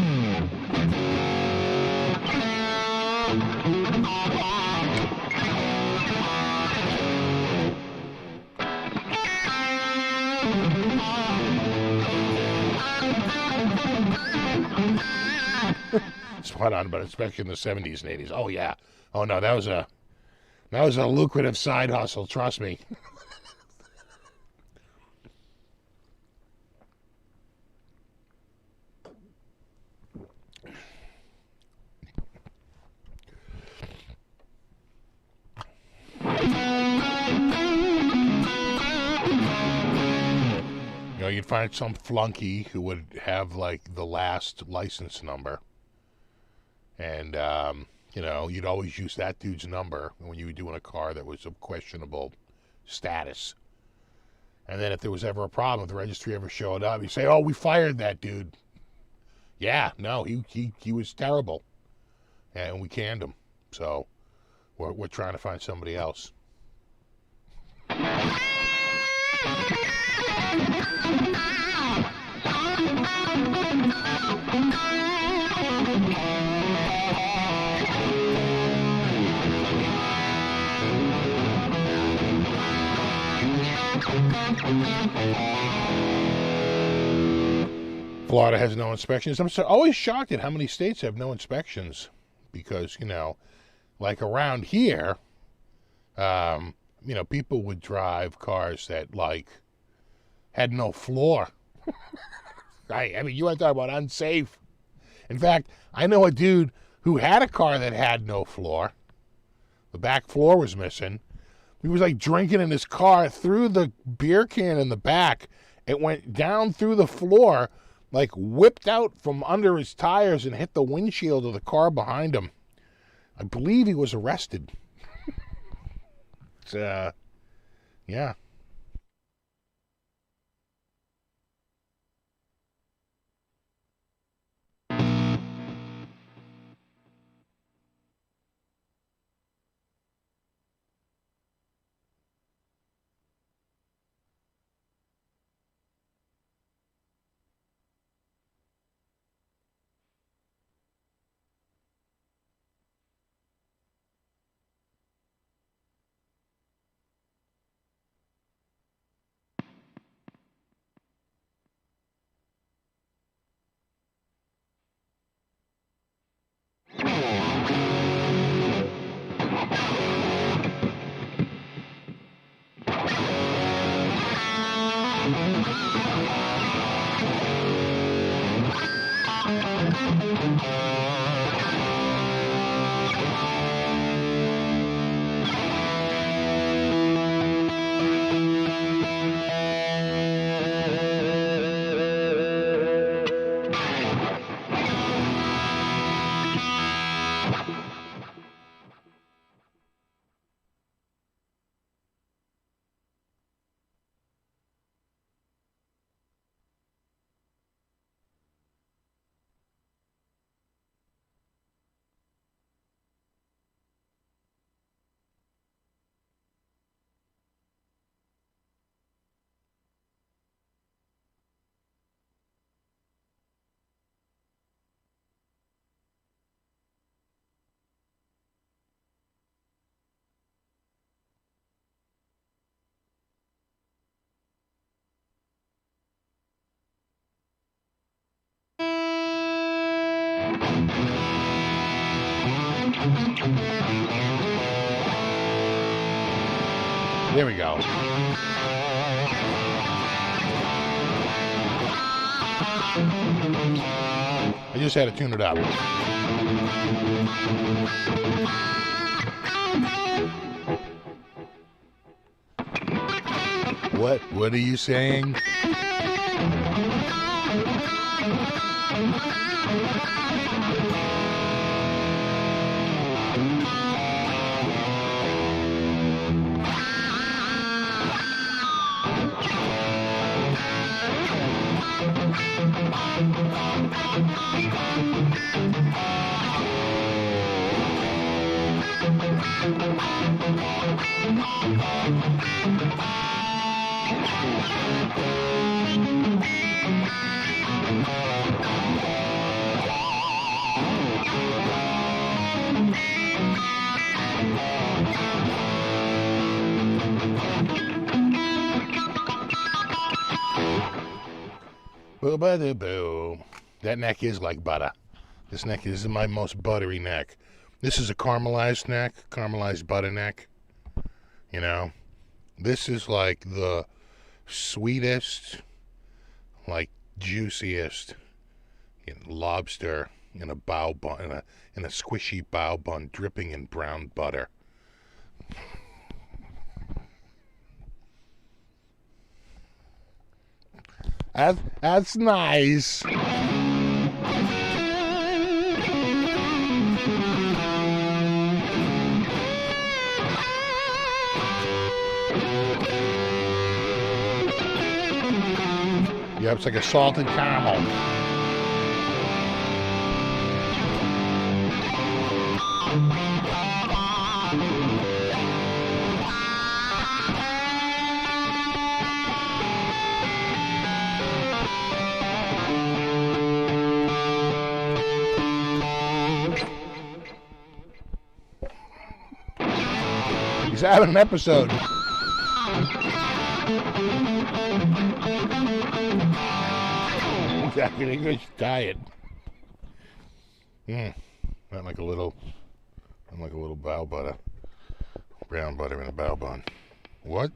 Spot on, but especially in the 70s and 80s. Oh yeah. Oh no, that was a lucrative side hustle. Trust me. You'd find some flunky who would have, the last license number. And, you'd always use that dude's number when you were doing a car that was of questionable status. And then if there was ever a problem, if the registry ever showed up, you'd say, oh, we fired that dude. Yeah, no, he was terrible. And we canned him. So we're trying to find somebody else. Florida has no inspections. I'm always shocked at how many states have no inspections because, around here, people would drive cars that, had no floor. I mean, you want to talk about unsafe. In fact, I know a dude who had a car that had no floor. The back floor was missing. He was like drinking in his car, threw the beer can in the back. It went down through the floor, like whipped out from under his tires and hit the windshield of the car behind him. I believe he was arrested. Yeah. There we go. I just had to tune it up. What are you saying? Boo. That neck is like butter. This is my most buttery neck. This is a caramelized neck, caramelized butter neck. You know, this is like the sweetest, like juiciest lobster in a bao bun, in a squishy bao bun, dripping in brown butter. That's nice. Yeah, it's like a salted caramel. He's having an episode. He's having an English diet. I'm like a little bao butter. Brown butter in a bao bun. What?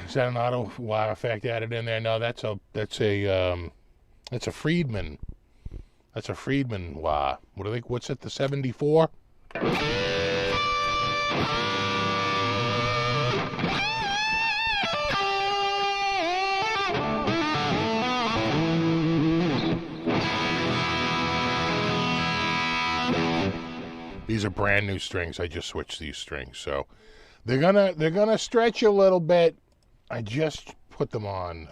Is that an auto wah effect added in there? No, that's a Friedman. That's a Friedman wah. What do you think? What's it? The 74? These are brand new strings. I just switched these strings, so they're gonna stretch a little bit. I just put them on.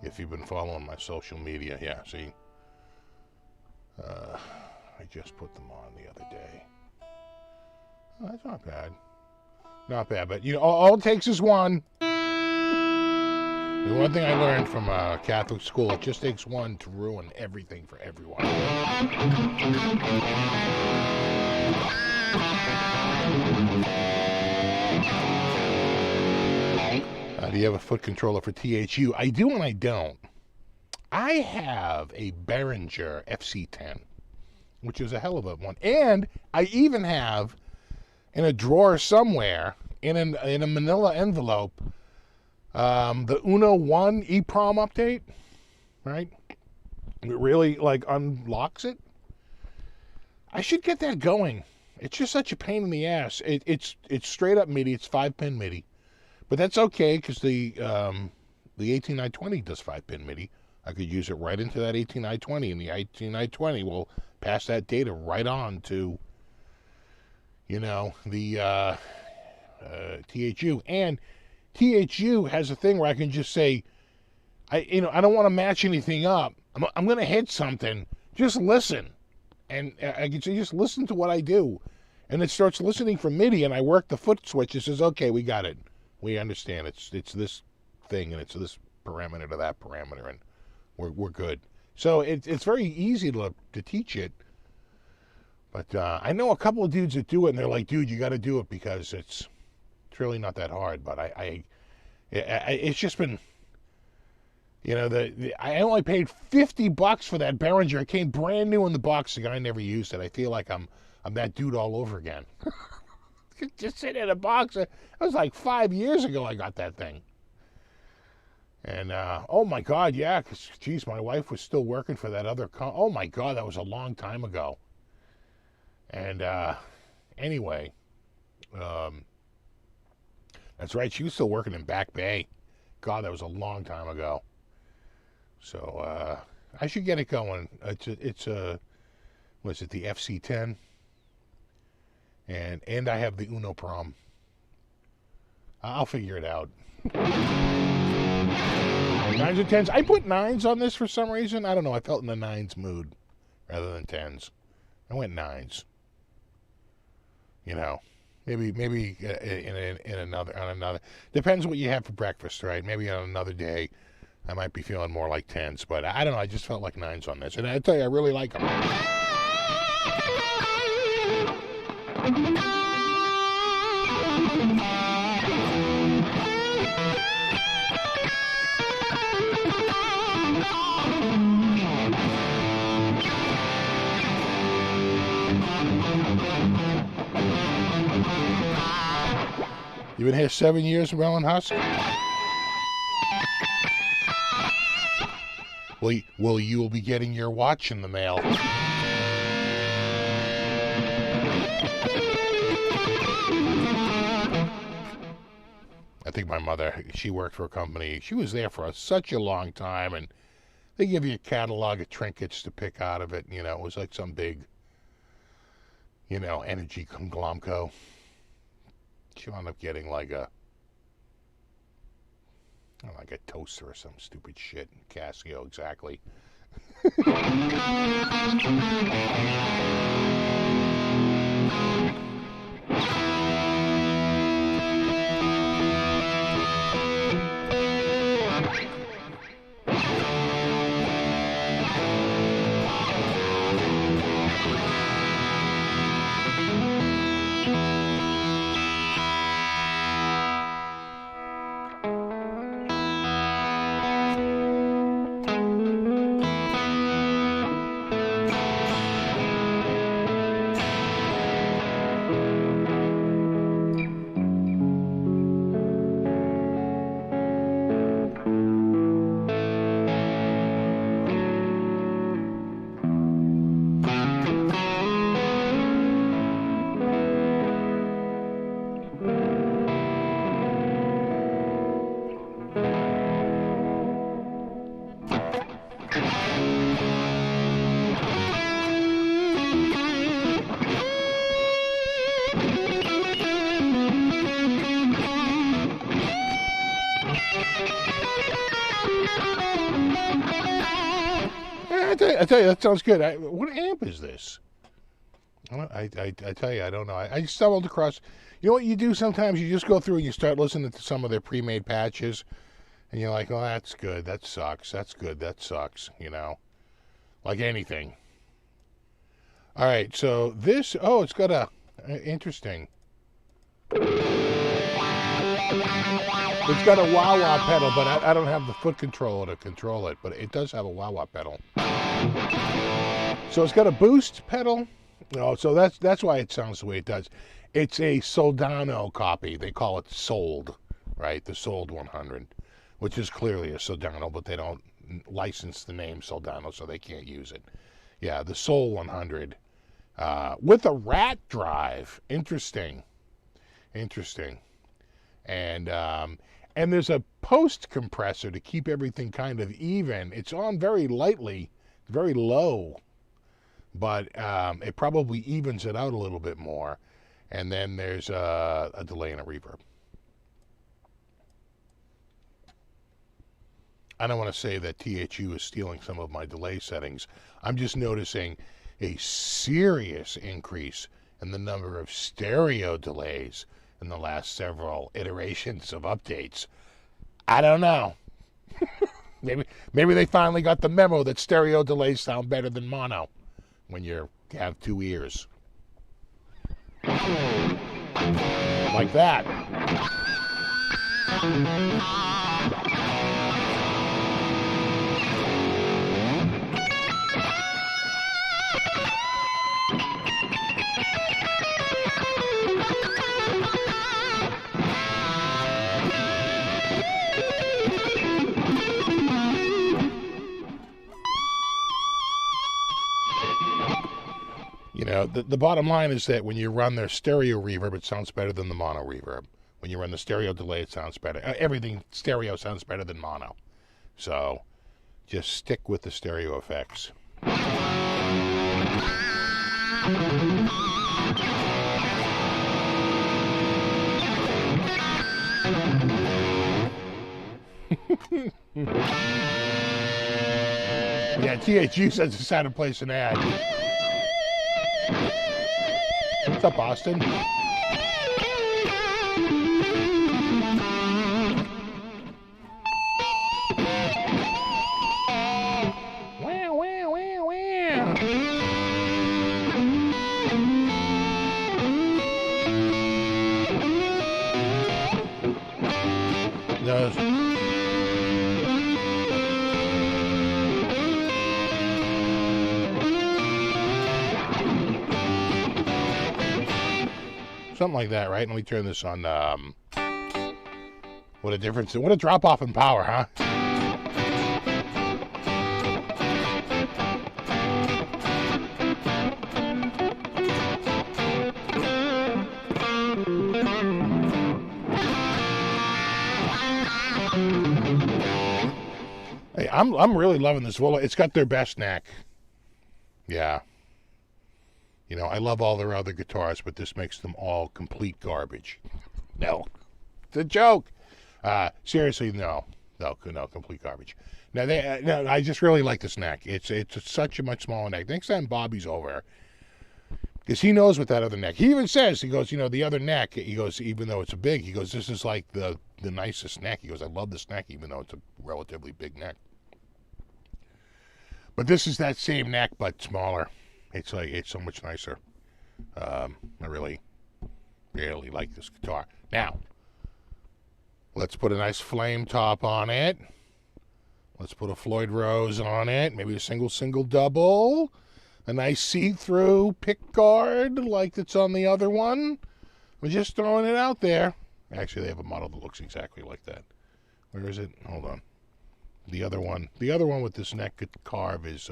If you've been following my social media, yeah. See, I just put them on the other day. Oh, that's not bad. Not bad, but you know, all it takes is one. The one thing I learned from Catholic school, it just takes one to ruin everything for everyone. Do you have a foot controller for THU? I do and I don't. I have a Behringer FC10, which is a hell of a one. And I even have, in a drawer somewhere, in a manila envelope, the Uno 1 EEPROM update, right? It really, like, unlocks it. I should get that going. It's just such a pain in the ass. It's straight up MIDI. It's 5-pin MIDI. But that's okay, because the 18920 does 5-pin MIDI. I could use it right into that 18920, and the 18920 will pass that data right on to, you know, the THU. And THU has a thing where I can just say, I don't want to match anything up. I'm going to hit something. Just listen. And I can say, just listen to what I do. And it starts listening for MIDI, and I work the foot switch. It says, okay, we got it. We understand it's this thing, and it's this parameter to that parameter, and we're good. So it's very easy to teach it. But I know a couple of dudes that do it, and they're like, dude, you got to do it because it's really not that hard. But it's just been, you know, I only paid $50 for that Behringer. It came brand new in the box. The guy never used it. I feel like I'm that dude all over again. Just sitting in a box. That was like 5 years ago I got that thing. And, oh my God, yeah, because, geez, my wife was still working for that other oh my God, that was a long time ago. And, anyway, that's right, she was still working in Back Bay. God, that was a long time ago. So, I should get it going. It's was it the FC10? And I have the Uno Prom. I'll figure it out. 9s or 10s. I put 9s on this for some reason. I don't know. I felt in the 9s mood rather than 10s. I went 9s. You know, maybe in another. Depends what you have for breakfast, right? Maybe on another day, I might be feeling more like 10s. But I don't know. I just felt like 9s on this, and I tell you, I really like them. You've been here 7 years, Merlin Husk? Well, you will be getting your watch in the mail. I think my mother, she worked for a company. She was there for such a long time, and they give you a catalog of trinkets to pick out of it. You know, it was like some big, you know, energy conglomerate. She wound up getting like a toaster or some stupid shit. Casio, exactly. I tell you, that sounds good. What amp is this? I tell you, I don't know. I stumbled across. You know what you do sometimes? You just go through and you start listening to some of their pre-made patches, and you're like, "Oh, that's good. That sucks. That's good. That sucks." You know, like anything. All right, so this. Oh, it's got a interesting. It's got a wah-wah pedal, but I don't have the foot controller to control it, but it does have a wah-wah pedal. So it's got a boost pedal. No, so that's why it sounds the way it does. It's a Soldano copy. They call it Sold, right? The Sold 100, which is clearly a Soldano, but they don't license the name Soldano, so they can't use it. Yeah, the Soul 100 with a rat drive. Interesting. And there's a post compressor to keep everything kind of even. It's on very lightly, very low, but it probably evens it out a little bit more. And then there's a delay and a reverb. I don't want to say that THU is stealing some of my delay settings. I'm just noticing a serious increase in the number of stereo delays in the last several iterations of updates. I don't know. maybe they finally got the memo that stereo delays sound better than mono when you have two ears. Like that. You know, the bottom line is that when you run their stereo reverb, it sounds better than the mono reverb. When you run the stereo delay, it sounds better. Everything stereo sounds better than mono. So just stick with the stereo effects. Yeah, THU says it's time to place an ad. What's up, Austin? Wow, wow, wow, wow. No. Something like that, right? Let me turn this on. What a difference. What a drop off in power, huh? Hey, I'm really loving this. Well, it's got their best neck. Yeah. You know, I love all their other guitars, but this makes them all complete garbage. No, it's a joke. Seriously, no, complete garbage. Now, no, I just really like this neck. It's such a much smaller neck. Next time Bobby's over, because he knows what that other neck. He even says, he goes, you know, the other neck. He goes, even though it's a big, he goes, this is like the nicest neck. He goes, I love this neck, even though it's a relatively big neck. But this is that same neck, but smaller. It's so much nicer. I really like this guitar. Now, let's put a nice flame top on it. Let's put a Floyd Rose on it. Maybe a single, double. A nice see-through pick guard like that's on the other one. We're just throwing it out there. Actually, they have a model that looks exactly like that. Where is it? Hold on. The other one with this neck carve is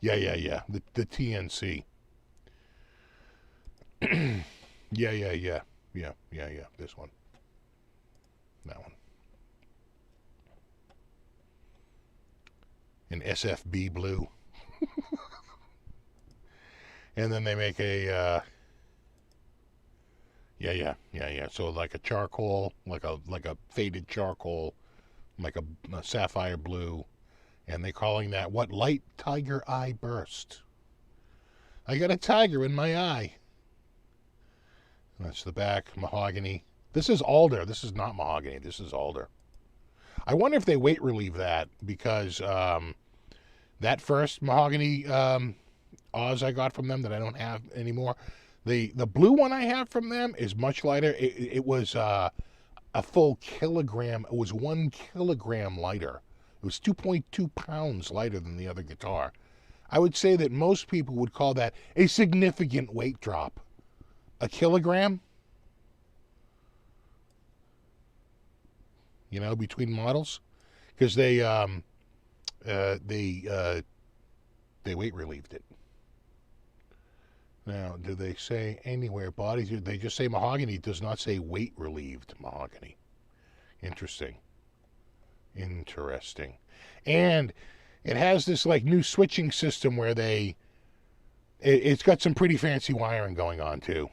yeah. The TNC. yeah. This one. That one. An SFB blue. And then they make a yeah. So like a charcoal, like a faded charcoal, like a sapphire blue, And they're calling that, what, light tiger eye burst. I got a tiger in my eye. That's the back, mahogany. This is alder. This is not mahogany. This is alder. I wonder if they weight relieve that, because that first mahogany Oz I got from them that I don't have anymore, the blue one I have from them is much lighter. It was a full kilogram. It was 1 kilogram lighter. It was 2.2 pounds lighter than the other guitar. I would say that most people would call that a significant weight drop. A kilogram? You know, between models? Because they weight relieved it. Now, do they say anywhere bodies? They just say mahogany. It does not say weight relieved mahogany. Interesting. Interesting. And it has this like new switching system where it's got some pretty fancy wiring going on too.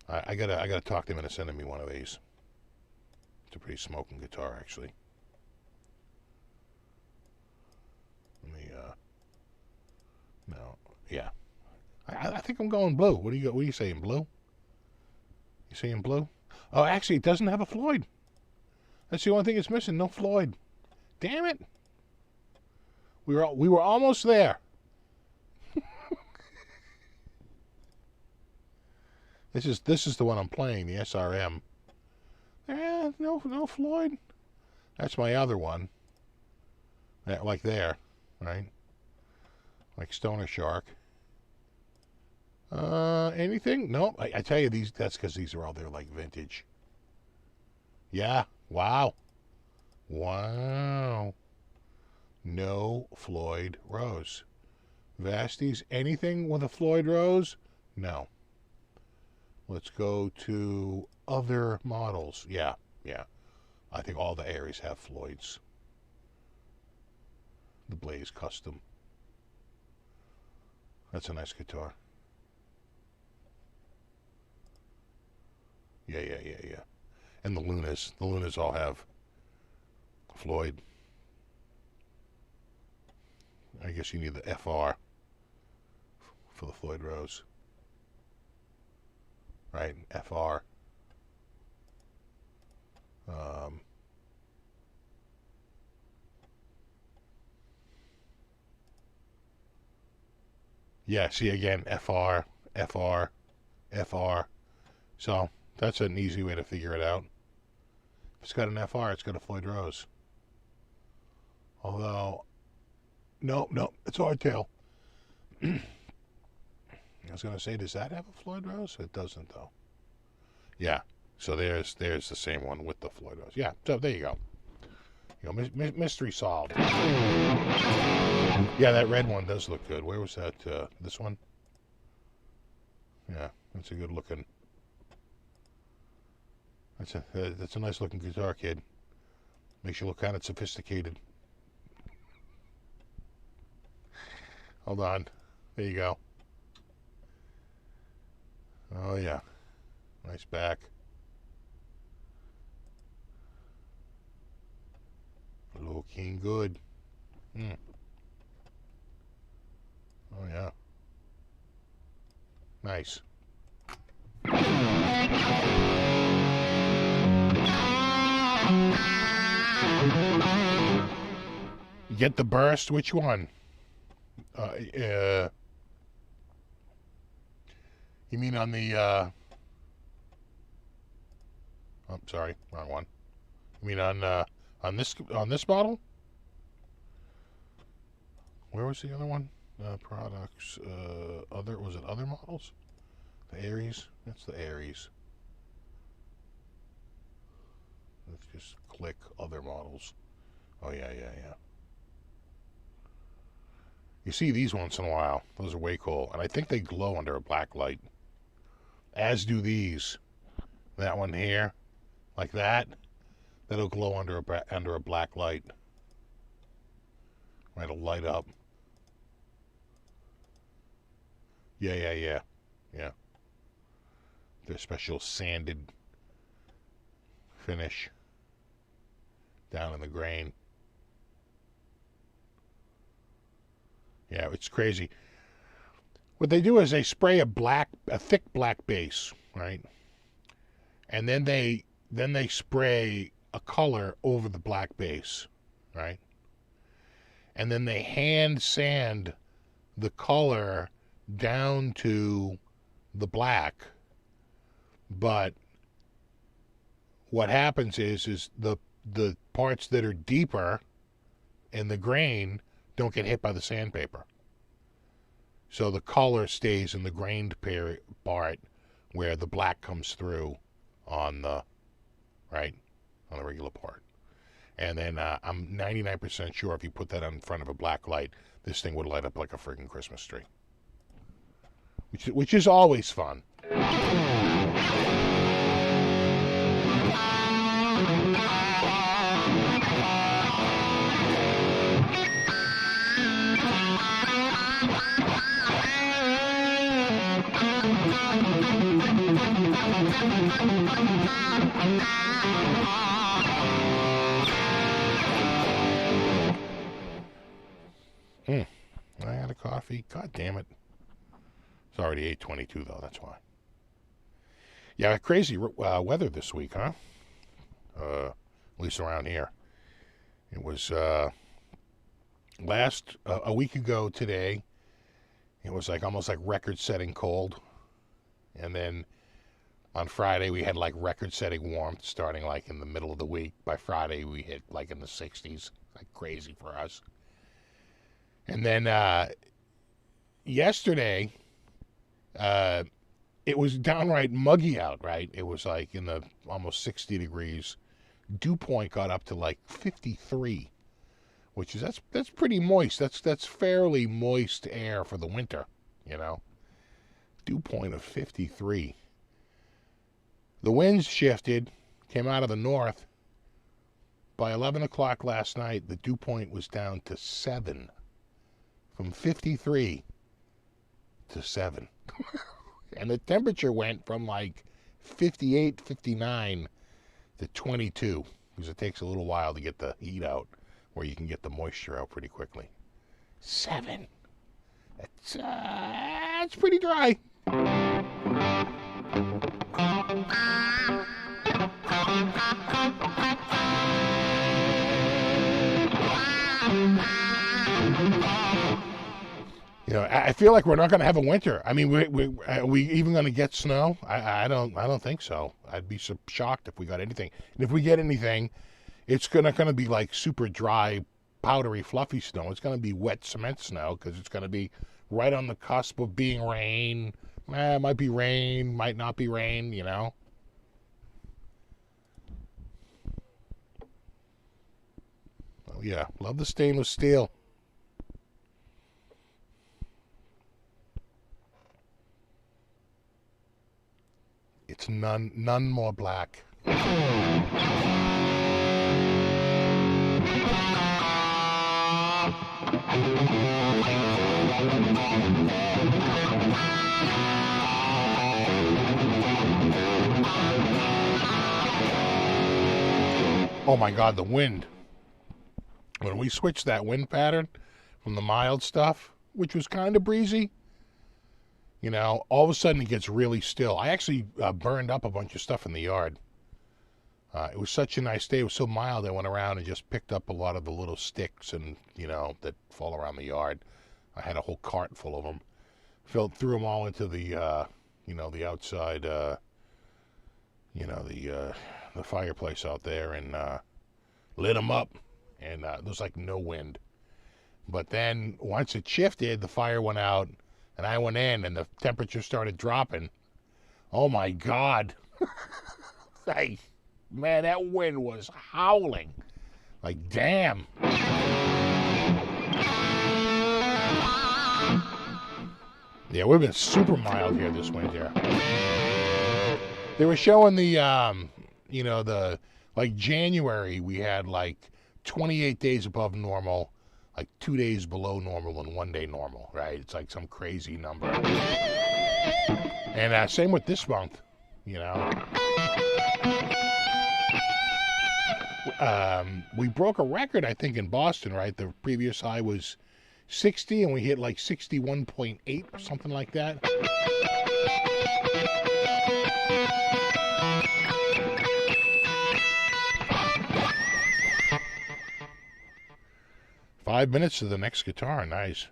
I gotta talk to them into sending me one of these. It's a pretty smoking guitar, actually. Let me no, yeah. I think I'm going blue. What are you saying, blue? You saying blue? Oh, actually, it doesn't have a Floyd. That's the only thing it's missing. No Floyd. Damn it. We were almost there. This is the one I'm playing, the SRM. No Floyd. That's my other one. Like there, right? Like Stoner Shark. Anything? No. I tell you, that's because these are all there like vintage. Yeah. Wow. Wow. No Floyd Rose. Vasties, anything with a Floyd Rose? No. Let's go to other models. Yeah. I think all the Aries have Floyds. The Blaze Custom. That's a nice guitar. Yeah. And the Lunas. The Lunas all have Floyd. I guess you need the FR for the Floyd Rose. Right? FR. Yeah, see again, FR. So that's an easy way to figure it out. If it's got an FR, it's got a Floyd Rose. Although, no, it's hardtail. I was going to say, does that have a Floyd Rose? It doesn't, though. Yeah, so there's the same one with the Floyd Rose. Yeah, so there you go. Mystery solved. Yeah, that red one does look good. Where was that? This one? Yeah, that's a good looking. That's a nice looking guitar, kid. Makes you look kind of sophisticated. Hold on. There you go. Oh yeah, nice back. Looking good. Oh yeah. Nice. You get the burst? Which one? You mean on the oh, sorry, wrong one. You mean on this model? Where was the other one? Products. Was it other models? The Aries? That's the Aries. Let's just click other models. Oh yeah. You see these once in a while. Those are way cool. And I think they glow under a black light. As do these. That one here. Like that. That'll glow under a black light. Right, it'll light up. Yeah. Their special sanded finish down in the grain. Yeah, it's crazy. What they do is they spray a thick black base, right? And then they spray a color over the black base, right? And then they hand sand the color down to the black. But what happens is the parts that are deeper in the grain don't get hit by the sandpaper. So the color stays in the grained part where the black comes through on the regular part. And then I'm 99% sure if you put that in front of a black light, this thing would light up like a friggin' Christmas tree. Which is always fun. I had a coffee. God damn it. It's already 8:22 though, that's why. Yeah, crazy weather this week, huh? At least around here. It was a week ago today, it was like almost like record-setting cold. And then on Friday we had like record-setting warmth starting like in the middle of the week. By Friday we hit like in the 60s. Like crazy for us. And then yesterday, it was downright muggy out, right? It was like in the almost 60 degrees. Dew point got up to like 53, which is that's pretty moist. That's fairly moist air for the winter, you know. Dew point of 53. The winds shifted, came out of the north. By 11 o'clock last night, the dew point was down to 7. From 53 to 7. And the temperature went from like 58, 59 to 22. Because it takes a little while to get the heat out where you can get the moisture out pretty quickly. 7. It's pretty dry. You know, I feel like we're not going to have a winter. I mean, are we even going to get snow? I don't think so. I'd be so shocked if we got anything. And if we get anything, it's not going to be like super dry, powdery, fluffy snow. It's going to be wet cement snow because it's going to be right on the cusp of being rain. It might be rain, might not be rain, you know. Oh yeah, love the stainless steel. It's none more black. Oh my God, the wind. When we switched that wind pattern from the mild stuff, which was kind of breezy, you know, all of a sudden it gets really still. I actually burned up a bunch of stuff in the yard. It was such a nice day. It was so mild. I went around and just picked up a lot of the little sticks and, you know, that fall around the yard. I had a whole cart full of them. Threw them all into the, you know, the outside, you know, the fireplace out there and lit them up. And there was like no wind. But then once it shifted, the fire went out. And I went in, and the temperature started dropping. Oh, my God. Hey, man, that wind was howling. Like, damn. Yeah, we've been super mild here this winter. They were showing the, you know, like January, we had like 28 days above normal. Like 2 days below normal and 1 day normal, right? It's like some crazy number. And same with this month, you know. We broke a record, I think, in Boston, right? The previous high was 60 and we hit like 61.8 or something like that. Five minutes to the next guitar. Nice.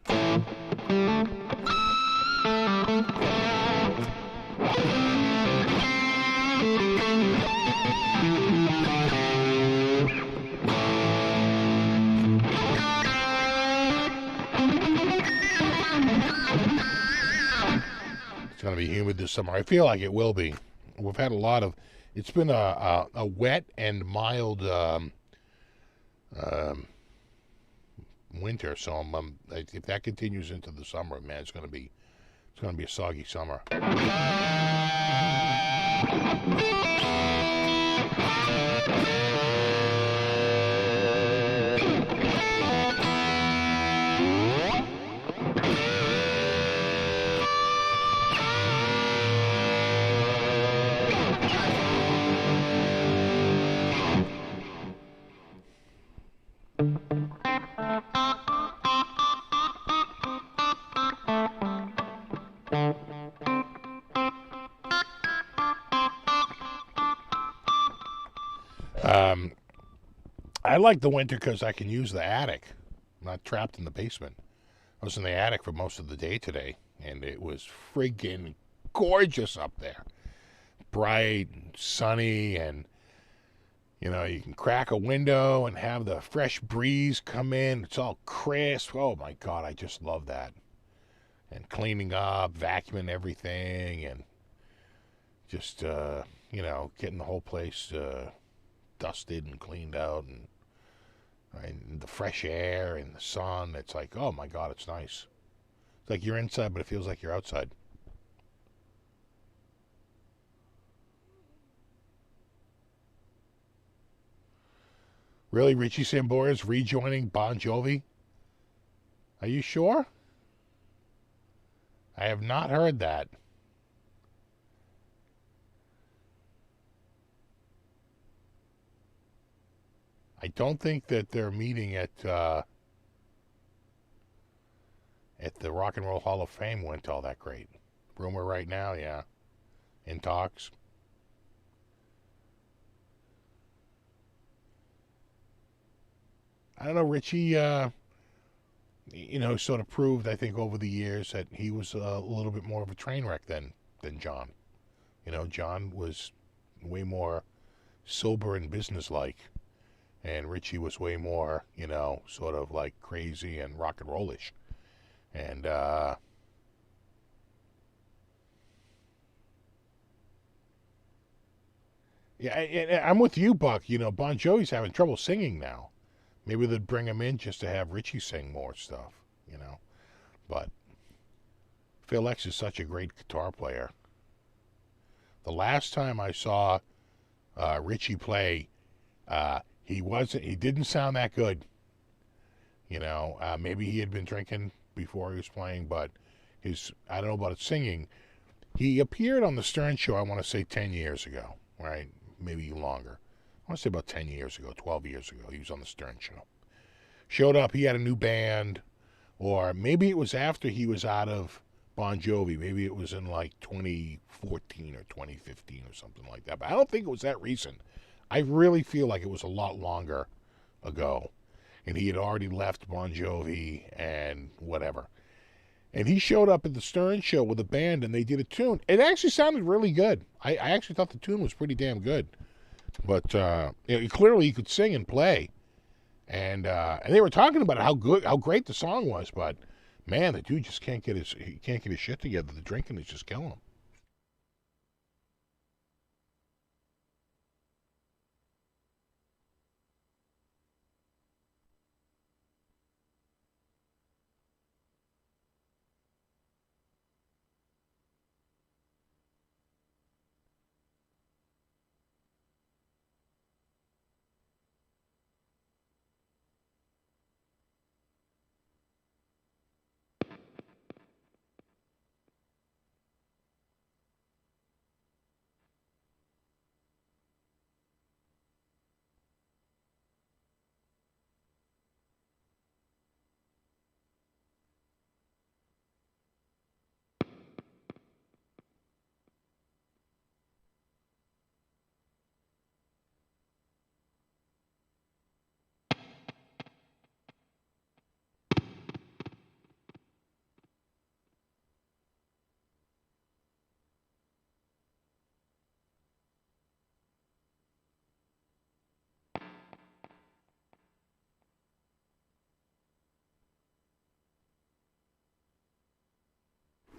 It's going to be humid this summer. I feel like it will be. We've had a lot of... It's been a wet and mild winter, so if that continues into the summer, man, it's going to be a soggy summer. I like the winter because I can use the attic. I'm not trapped in the basement. I was in the attic for most of the day today, and it was friggin' gorgeous up there. Bright and sunny, and you know, you can crack a window and have the fresh breeze come in. It's all crisp. Oh my God, I just love that. And cleaning up, vacuuming everything, and just, you know, getting the whole place dusted and cleaned out, and the fresh air and the sun. It's like, oh my God, it's nice. It's like you're inside, but it feels like you're outside. Really, Richie Sambora's rejoining Bon Jovi? Are you sure? I have not heard that. I don't think that they're meeting at the Rock and Roll Hall of Fame went all that great. Rumor right now, yeah. In talks. I don't know, Richie, you know, sort of proved, I think, over the years that he was a little bit more of a train wreck than John. You know, John was way more sober and businesslike. And Richie was way more, you know, sort of like crazy and rock and rollish. And, yeah, I'm with you, Buck. You know, Bon Jovi's having trouble singing now. Maybe they'd bring him in just to have Richie sing more stuff, you know. But Phil X is such a great guitar player. The last time I saw Richie play, he didn't sound that good. You know, maybe he had been drinking before he was playing, but I don't know about his singing. He appeared on the Stern Show, I want to say 10 years ago, right? Maybe longer. I want to say about 10 years ago, 12 years ago. He was on the Stern Show. Showed up, he had a new band, or maybe it was after he was out of Bon Jovi. Maybe it was in like 2014 or 2015 or something like that. But I don't think it was that recent. I really feel like it was a lot longer ago. And he had already left Bon Jovi and whatever. And he showed up at the Stern Show with a band, and they did a tune. It actually sounded really good. I actually thought the tune was pretty damn good. But clearly he could sing and play. And they were talking about how great the song was. But man, the dude just can't get his shit together. The drinking is just killing him.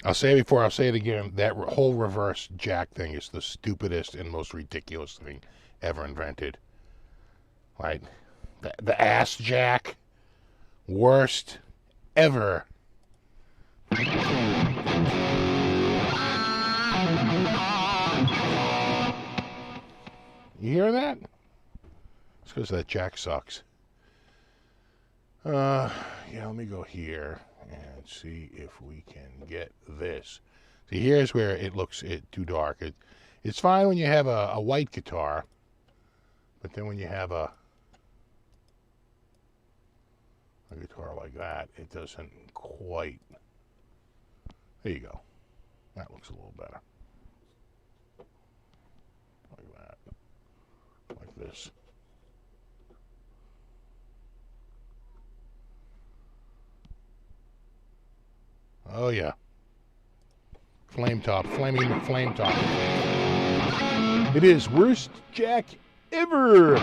I'll say it before, I'll say it again. That whole reverse jack thing is the stupidest and most ridiculous thing ever invented. Right? The ass jack. Worst ever. You hear that? It's because that jack sucks. Yeah, let me go here and see if we can get this. See, here's where it looks too dark. It's fine when you have a white guitar, but then when you have a guitar like that, it doesn't quite. There you go. That looks a little better. Like that. Like this. Oh yeah. Flame top. Flaming flame top. It is worst jack ever.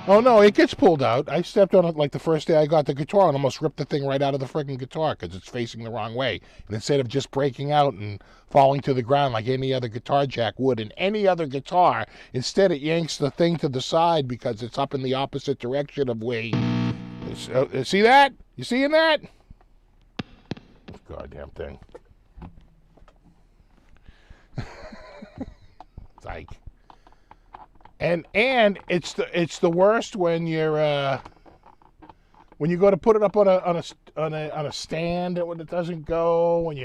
Oh no, it gets pulled out. I stepped on it like the first day I got the guitar and almost ripped the thing right out of the freaking guitar because it's facing the wrong way. And instead of just breaking out and falling to the ground like any other guitar jack would in any other guitar, instead it yanks the thing to the side because it's up in the opposite direction of way. See that? You seeing that? This goddamn thing. It's like. And it's the worst when you're when you go to put it up on a stand when it doesn't go, when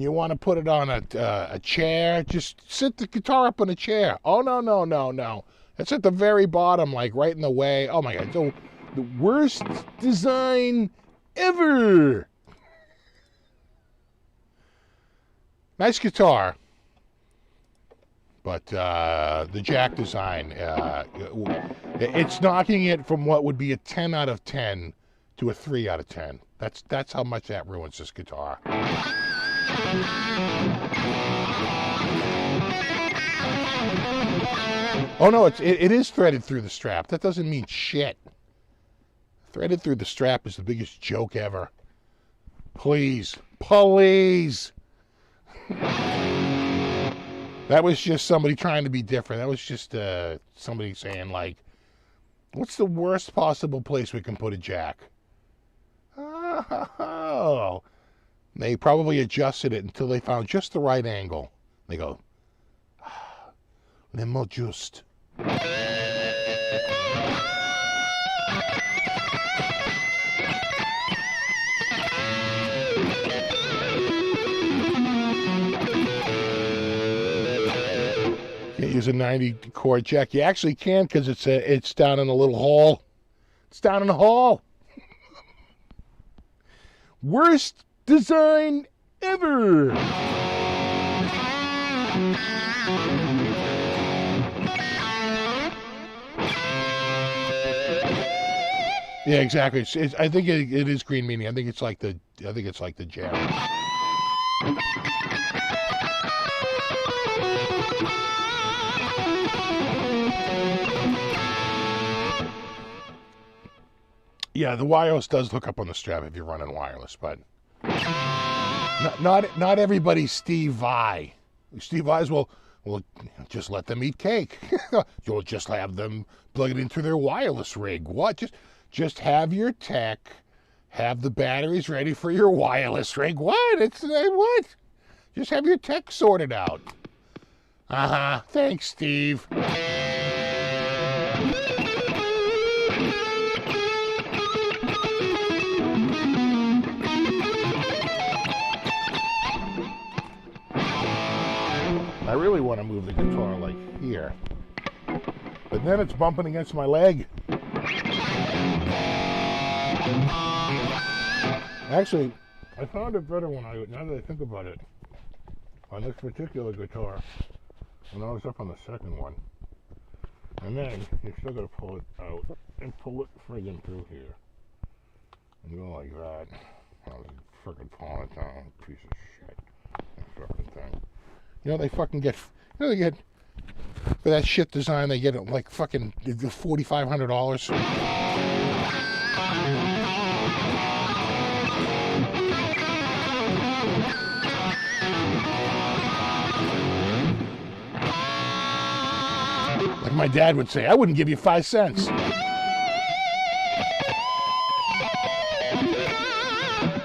you want to put it on a chair, just sit the guitar up on a chair. Oh no. It's at the very bottom, like right in the way. Oh my god, so the worst design ever. Nice guitar. But the jack design, it's knocking it from what would be a 10 out of 10 to a 3 out of 10. That's how much that ruins this guitar. Oh no, it is threaded through the strap. That doesn't mean shit. Threaded through the strap is the biggest joke ever. Please. That was just somebody trying to be different. That was just somebody saying, like, what's the worst possible place we can put a jack? Oh. They probably adjusted it until they found just the right angle. They go, le mot juste. Can't use a 90 chord jack. You actually can because it's down in a little hole. It's down in the hole. Worst design ever. Yeah, exactly. I think it is green meaning. I think it's like the jam. Yeah, the wireless does hook up on the strap if you're running wireless, but not everybody's Steve Vai. Steve Vais will just let them eat cake. You'll just have them plug it into their wireless rig. What? Just have your tech have the batteries ready for your wireless rig. What? What? Just have your tech sorted out. Thanks, Steve. I really want to move the guitar like here, but then it's bumping against my leg. Actually, I found it better now that I think about it, on this particular guitar, when I was up on the second one. And then you still got to pull it out and pull it friggin' through here. And go like that. I was frickin' pulling it down, piece of shit. That fucking thing. You know, they fucking get, they get, for that shit design, they get it like fucking $4,500. Like my dad would say, I wouldn't give you 5 cents.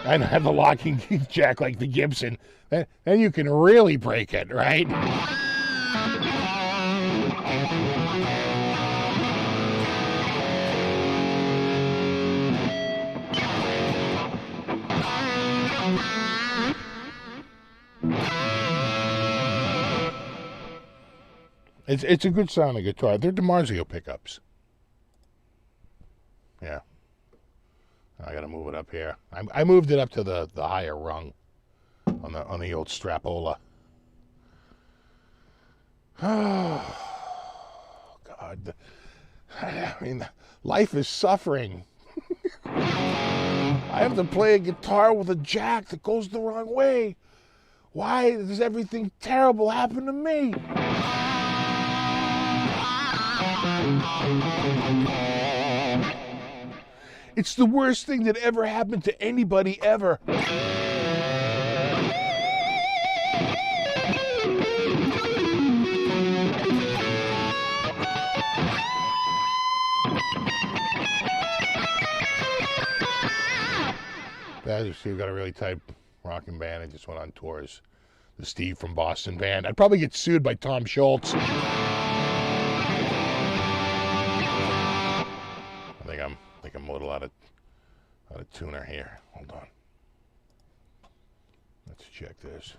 I don't have the locking jack like the Gibson. Then you can really break it, right? It's a good sounding guitar. They're DiMarzio pickups. Yeah. I gotta move it up here. I moved it up to the higher rung on the old Strapola. Oh God. I mean, life is suffering. I have to play a guitar with a jack that goes the wrong way. Why does everything terrible happen to me? It's the worst thing that ever happened to anybody ever. We've got a really tight rocking band. I just went on tours. The Steve from Boston band. I'd probably get sued by Tom Schultz. I think I'm a little out of tuner here. Hold on. Let's check this.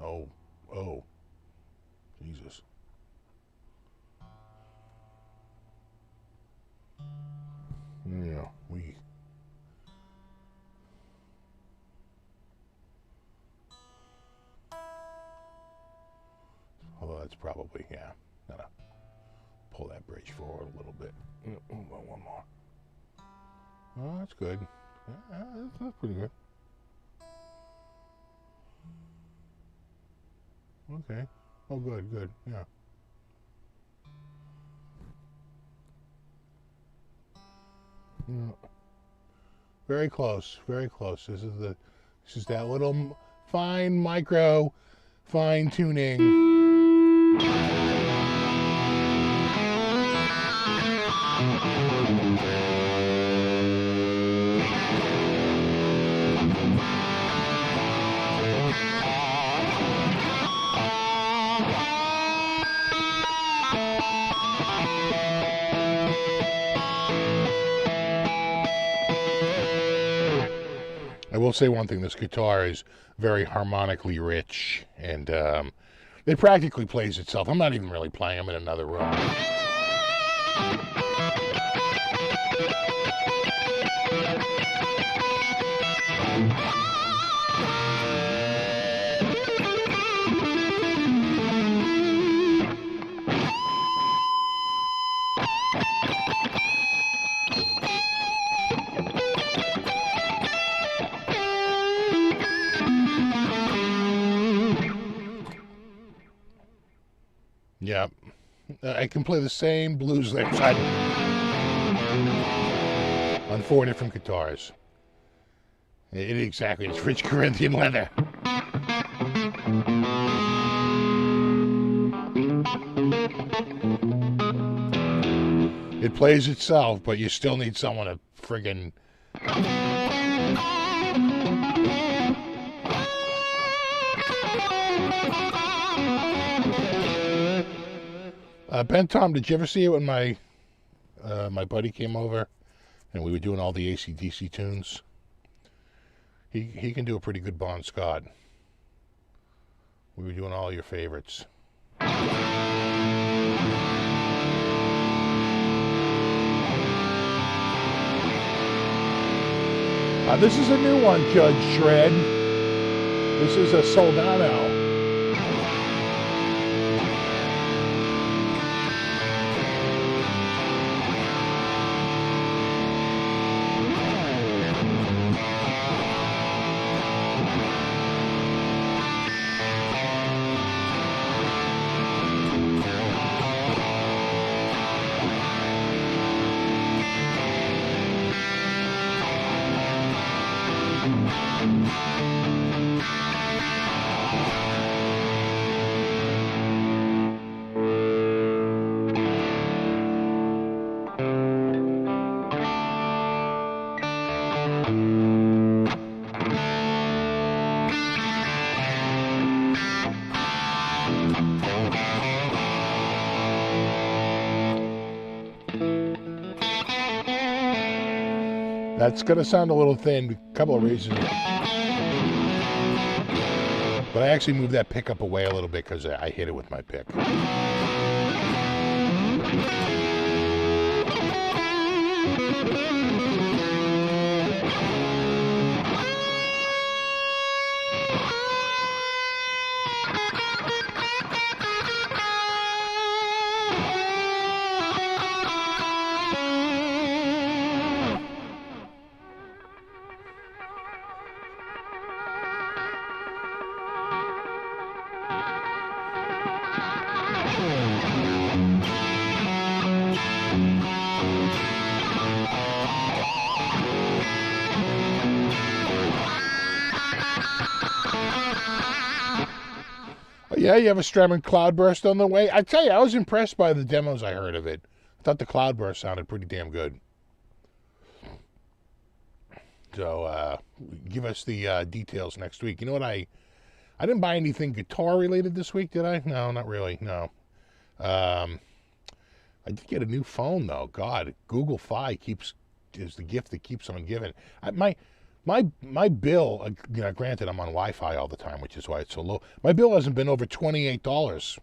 Oh, Jesus. Yeah, although that's probably, yeah. Gotta pull that bridge forward a little bit. One more. Oh, that's good. Yeah, that's pretty good. Okay. Oh, good. Yeah. Yeah. Very close. This is that little fine micro fine tuning. I will say one thing, this guitar is very harmonically rich, and it practically plays itself. I'm not even really playing, I'm in another room. Yeah, I can play the same blues licks on 4 different guitars. Exactly, it's rich Corinthian leather. It plays itself, but you still need someone to friggin' Ben Tom, did you ever see it when my buddy came over and we were doing all the AC/DC tunes? He can do a pretty good Bon Scott. We were doing all your favorites. This is a new one, Judge Shred. This is a Soldano. That's going to sound a little thin, a couple of reasons. But I actually moved that pickup away a little bit because I hit it with my pick. Yeah, you have a Stremon Cloudburst on the way. I tell you, I was impressed by the demos I heard of it. I thought the Cloudburst sounded pretty damn good. So, give us the details next week. You know what, I didn't buy anything guitar-related this week, did I? No, not really, no. I did get a new phone, though. God, Google Fi is the gift that keeps on giving. My bill, granted I'm on Wi-Fi all the time, which is why it's so low. My bill hasn't been over $28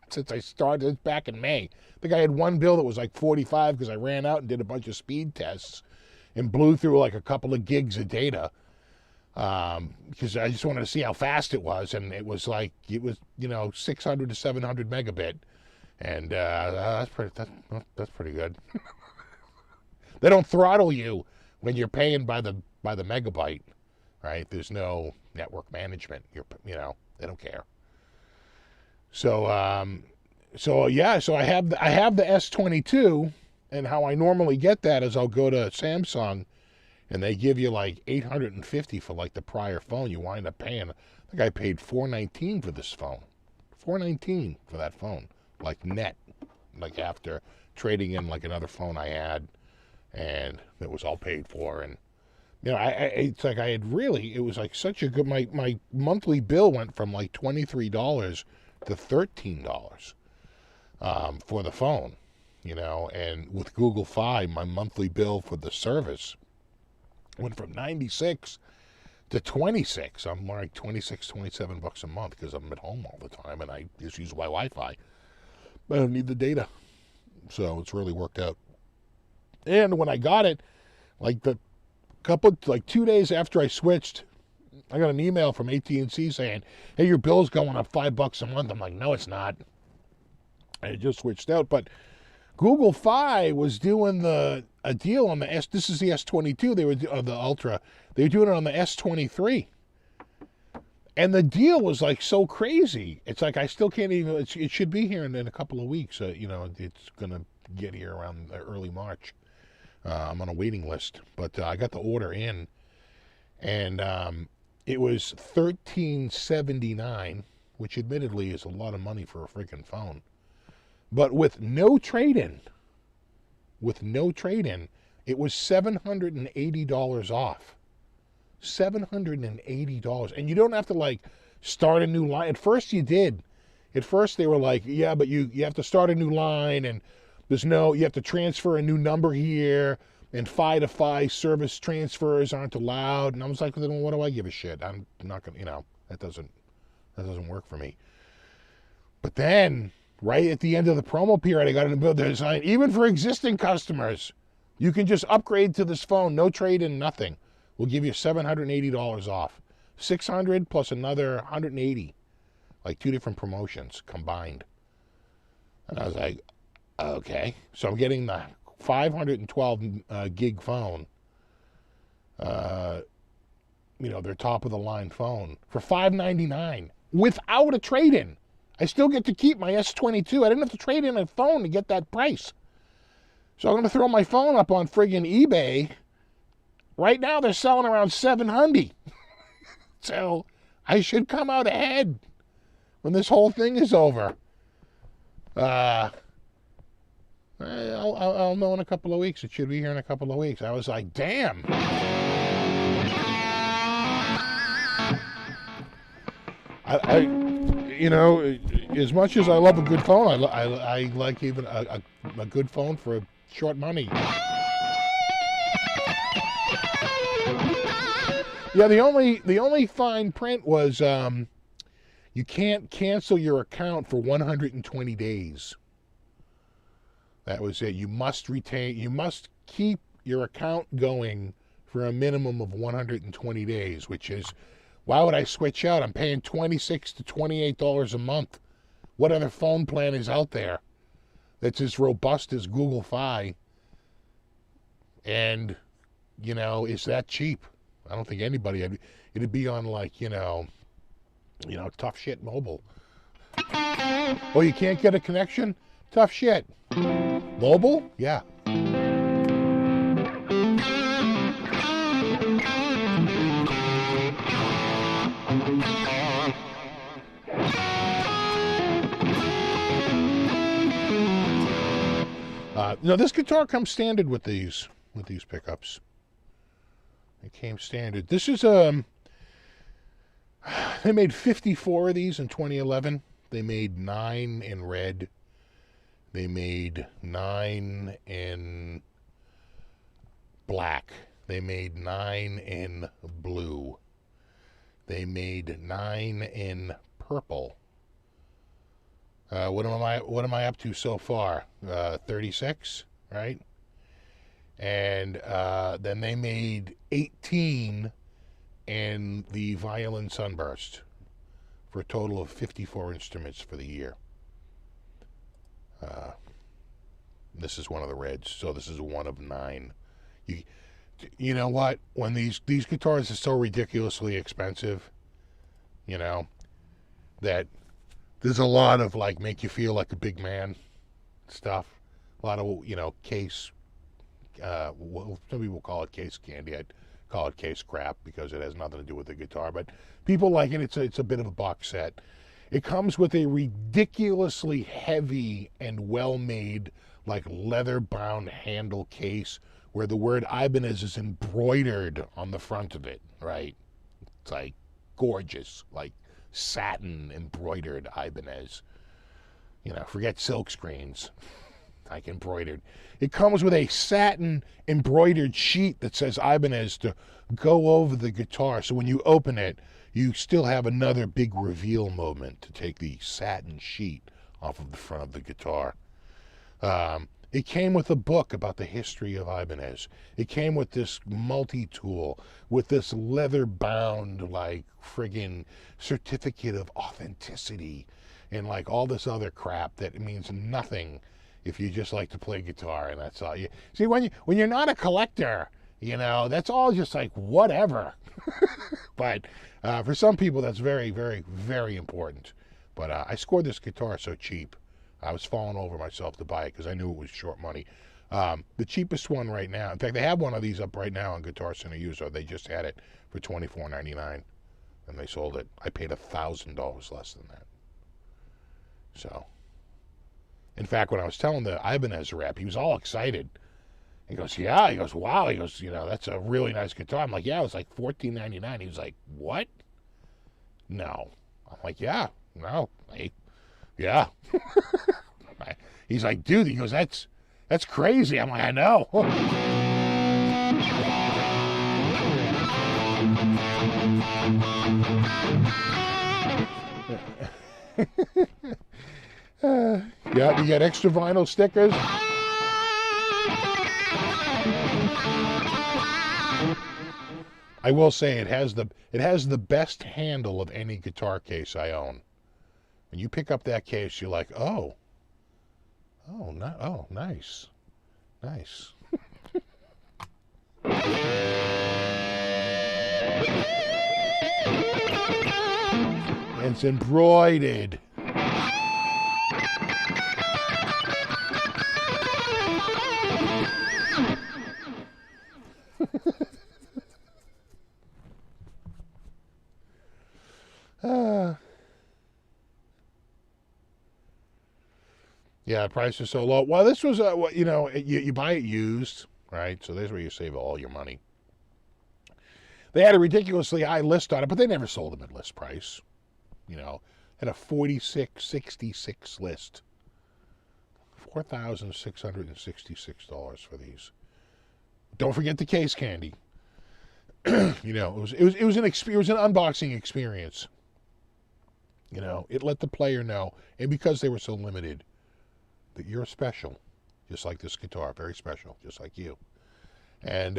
since I started back in May. I think I had one bill that was like $45 because I ran out and did a bunch of speed tests and blew through like a couple of gigs of data because I just wanted to see how fast it was, and it was 600 to 700 megabit, and that's pretty good. They don't throttle you when you're paying by the megabyte, right? There's no network management. They don't care. So I have the S22, and how I normally get that is I'll go to Samsung, and they give you like $850 for like the prior phone. You wind up paying. I think I paid $419 for this phone. $419 for that phone, like net, like after trading in like another phone I had, and it was all paid for. And it's like it was like such a good. My monthly bill went from like $23 to $13 for the phone. And with Google Fi, my monthly bill for the service went from $96 to $26. I'm like $27 a month because I'm at home all the time and I just use my Wi-Fi. I don't need the data. So it's really worked out. And when I got it, like 2 days after I switched, I got an email from AT&T saying, hey, your bill's going up $5 a month. I'm like, no, it's not. I just switched out, but Google Fi was doing a deal on the this is the S22, they were the Ultra. They were doing it on the S23. And the deal was like so crazy. It's like I still can't even, it should be here in a couple of weeks. It's going to get here around early March. I'm on a waiting list, but I got the order in, and it was $13.79, which admittedly is a lot of money for a freaking phone. But with no trade-in, it was $780 off. $780. And you don't have to like start a new line. At first you did. At first they were like, yeah, but you have to start a new line, and you have to transfer a new number here, and Fi-to-Fi service transfers aren't allowed. And I was like, then what do I give a shit? I'm not going to, that doesn't work for me. But then, right at the end of the promo period, I got a bill design, even for existing customers, you can just upgrade to this phone, no trade-in, nothing. We'll give you $780 off. $600 plus another $180, like 2 different promotions combined. And I was like, okay. So I'm getting the 512 gig phone, their top of the line phone, for $599 without a trade-in. I still get to keep my S22. I didn't have to trade in a phone to get that price. So I'm going to throw my phone up on friggin' eBay. Right now they're selling around $700. So I should come out ahead when this whole thing is over. I'll know in a couple of weeks. It should be here in a couple of weeks. I was like, damn. As much as I love a good phone, I like even a good phone for short money. Yeah, the only fine print was you can't cancel your account for 120 days. That was it. You must keep your account going for a minimum of 120 days, which is, why would I switch out? I'm paying $26 to $28 a month. What other phone plan is out there that's as robust as Google Fi? And, is that cheap? I don't think anybody, it'd be on like, tough shit mobile. Oh, you can't get a connection? Tough shit. Mobile? Yeah. This guitar comes standard with these pickups. It came standard. This is they made 54 of these in 2011. They made 9 in red. They made 9 in black. They made 9 in blue. They made 9 in purple. What am I up to so far? 36, right? And then they made 18 in the violin sunburst, for a total of 54 instruments for the year. This is one of the reds, so this is one of 9. You know what? When these guitars are so ridiculously expensive, that there's a lot of like make you feel like a big man stuff. A lot of case. Well, some people call it case candy. I'd call it case crap because it has nothing to do with the guitar. But people like it. It's a bit of a box set. It comes with a ridiculously heavy and well-made, like leather-bound handle case where the word Ibanez is embroidered on the front of it. Right? It's like gorgeous, like satin embroidered Ibanez. Forget silk screens. Like embroidered. It comes with a satin embroidered sheet that says Ibanez to go over the guitar. So when you open it, you still have another big reveal moment to take the satin sheet off of the front of the guitar. It came with a book about the history of Ibanez. It came with this multi-tool, with this leather-bound, like, friggin' certificate of authenticity, and, like, all this other crap that means nothing if you just like to play guitar, and that's all. See, when you're not a collector, that's all just, like, whatever. But for some people, that's very, very, very important. But I scored this guitar so cheap. I was falling over myself to buy it because I knew it was short money. The cheapest one right now, in fact, they have one of these up right now on Guitar Center User. They just had it for $24.99, and they sold it. I paid $1,000 less than that. So, in fact, when I was telling the Ibanez rep, he was all excited. He goes, yeah. He goes, wow. He goes, that's a really nice guitar. I'm like, yeah, it was like $14.99. He was like, what? No. I'm like, yeah, no, yeah. He's like, dude, he goes, that's crazy. I'm like, I know. Yeah, you get extra vinyl stickers. I will say it has the best handle of any guitar case I own. When you pick up that case, you're like, oh, nice. It's embroidered. Yeah, price is so low. Well, this was, you buy it used, right? So there's where you save all your money. They had a ridiculously high list on it, but they never sold them at list price. Had a 46.66 list. $4,666 for these. Don't forget the case candy. You know, it was an unboxing experience. You know, it let the player know, and because they were so limited, that you're special, just like this guitar, very special, just like you. And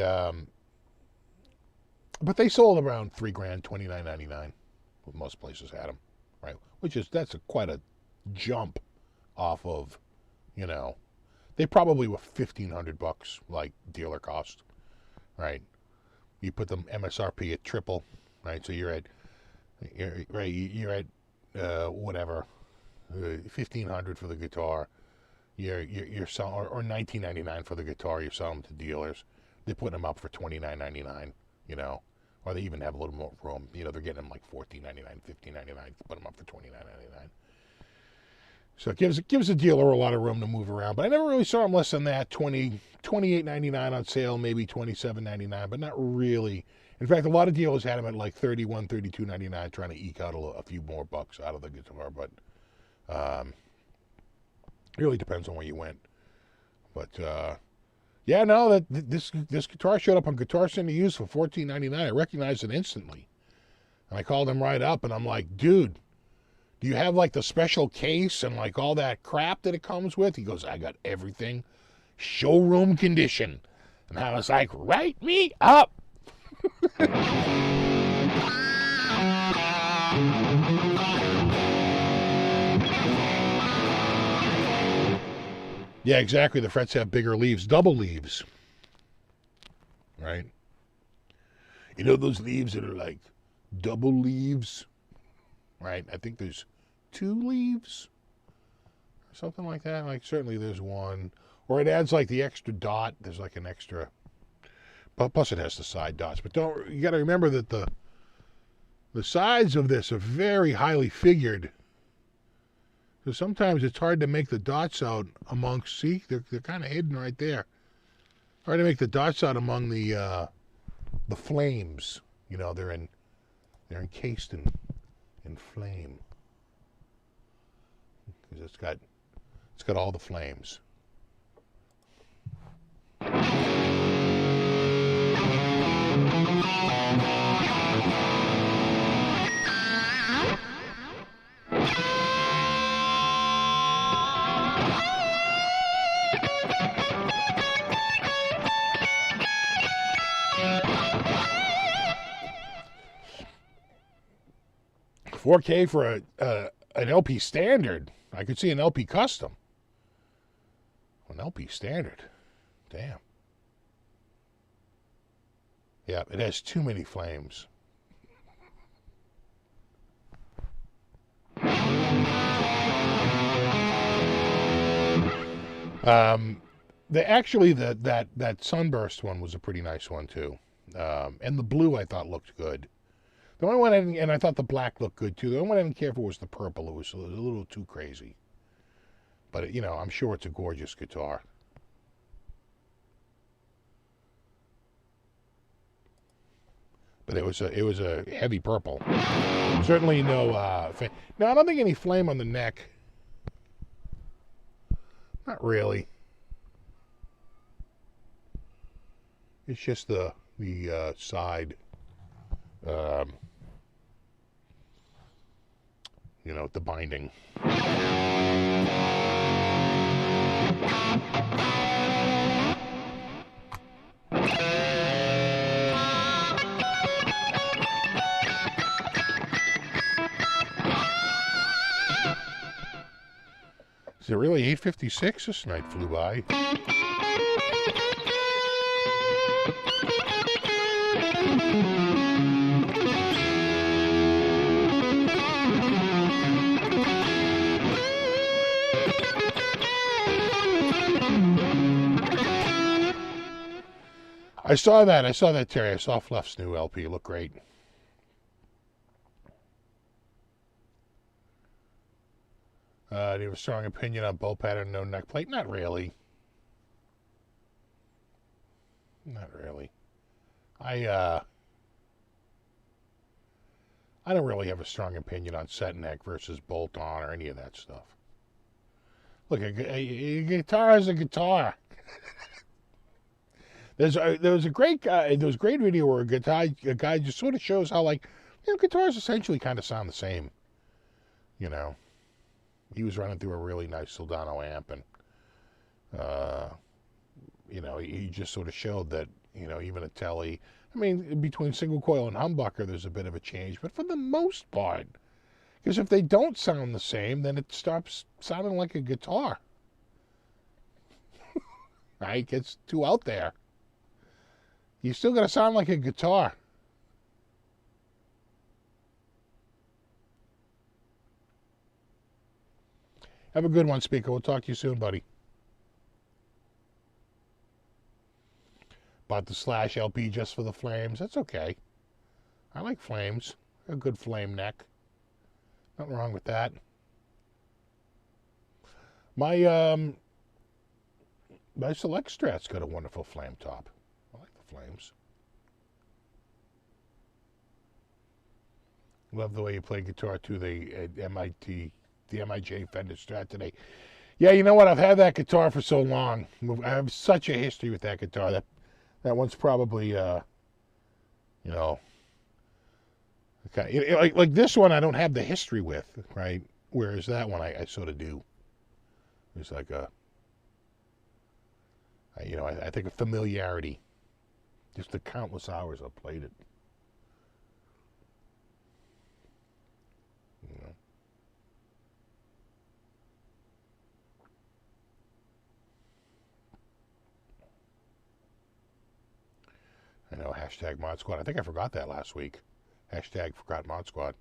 but they sold around $3,000, $29.99. Most places had them, right? That's quite a jump off of, you know, they probably were $1,500 like dealer cost, right? You put the MSRP at triple, right? So you're at whatever, $1,500 for the guitar. You're selling, or $19.99 for the guitar. You're selling them to dealers. They're putting them up for $29.99, you know, or they even have a little more room. You know, they're getting them like $14.99, $15.99. Put them up for $29.99. So it gives the dealer a lot of room to move around. But I never really saw them less than that. $28.99 on sale, maybe $27.99, but not really. In fact, a lot of dealers had them at like $31, $32.99, trying to eke out a few more bucks out of the guitar. But it really depends on where you went. But yeah, no, this guitar showed up on Guitar Center Used for $14.99. I recognized it instantly, and I called him right up, and I'm like, dude, do you have like the special case and like all that crap that it comes with? He goes, I got everything, showroom condition. And I was like, write me up. Yeah, exactly. The frets have bigger leaves, double leaves, right? You know those leaves that are like double leaves, right? I think there's 2 leaves or something like that. Like certainly there's one, or it adds like the extra dot. There's like an extra, plus it has the side dots. But you got to remember that the sides of this are very highly figured. So sometimes it's hard to make the dots out amongst, see, they're kind of hidden right there. Hard to make the dots out among the flames. You know, they're encased in flame. Because it's got all the flames. $4K for an LP standard. I could see an LP custom. An LP standard. Damn. Yeah, it has too many flames. That Sunburst one was a pretty nice one too. And the blue I thought looked good. The only one and I thought the black looked good too. The only one I didn't care for was the purple. It was a little too crazy. But you know, I'm sure it's a gorgeous guitar. But it was a heavy purple. Certainly no. No, I don't think any flame on the neck. Not really. It's just the side. You know, the binding. Is it really 8:56? This night flew by. I saw that, Terry. I saw Fluff's new LP. It looked great. Do you have a strong opinion on bow pattern, no neck plate? Not really. Not really. I don't really have a strong opinion on set neck versus bolt on or any of that stuff. Look, a guitar is a guitar. There was a great guy. There was a great video where a guy just sort of shows how, like, guitars essentially kind of sound the same. You know, he was running through a really nice Soldano amp, and he just sort of showed that, even a Tele, I mean, between single coil and humbucker, there's a bit of a change, but for the most part, because if they don't sound the same, then it stops sounding like a guitar. Right? It gets too out there. You still got to sound like a guitar. Have a good one, Speaker. We'll talk to you soon, buddy. Bought the Slash LP just for the flames. That's okay. I like flames. A good flame neck. Nothing wrong with that. My Select Strat's got a wonderful flame top. I like the flames. Love the way you play guitar to the MIJ Fender Strat today. Yeah, you know what? I've had that guitar for so long. I have such a history with that guitar. That one's probably, okay. Like this one, I don't have the history with, right? Whereas that one, I sort of do. There's like I think a familiarity. Just the countless hours I've played it. I know, hashtag Mod Squad. I think I forgot that last week. Hashtag forgot Mod Squad.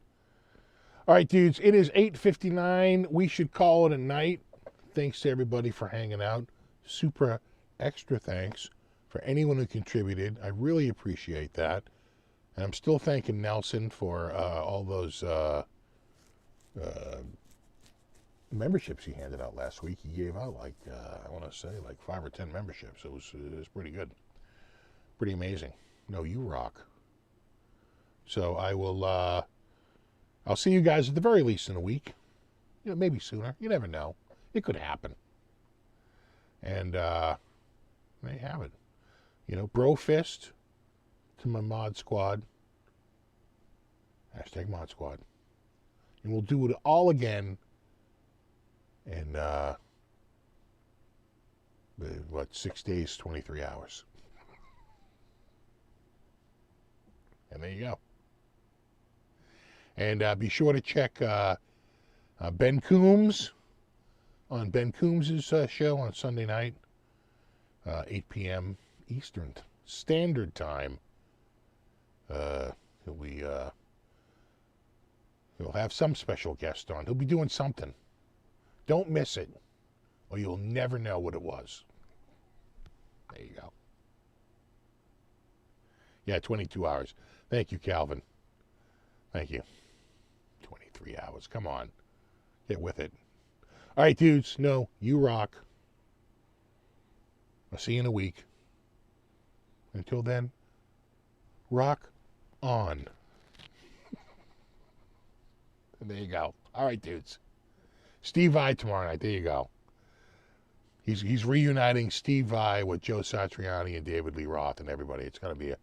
All right, dudes, it is 8:59. We should call it a night. Thanks to everybody for hanging out. Super extra thanks for anyone who contributed. I really appreciate that. And I'm still thanking Nelson for all those memberships he handed out last week. He gave out I want to say 5 or 10 memberships. It was pretty good. Pretty amazing. No, you rock. So I will, I'll see you guys at the very least in a week. Maybe sooner. You never know. It could happen. And there you have it. Bro fist to my Mod Squad. Hashtag Mod Squad. And we'll do it all again in, 6 days, 23 hours. And there you go. And be sure to check Ben Coombs on Ben Coombs' show on Sunday night, 8 p.m. Eastern Standard Time. He'll have some special guest on. He'll be doing something. Don't miss it, or you'll never know what it was. There you go. Yeah, 22 hours. Thank you, Calvin. Thank you. 23 hours. Come on. Get with it. All right, dudes. No, you rock. I'll see you in a week. Until then, rock on. And there you go. All right, dudes. Steve Vai tomorrow night. There you go. He's reuniting Steve Vai with Joe Satriani and David Lee Roth and everybody. It's gonna be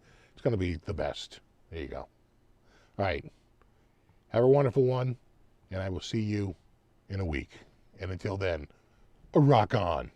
the best. There you go. All right. Have a wonderful one, and I will see you in a week. And until then, rock on.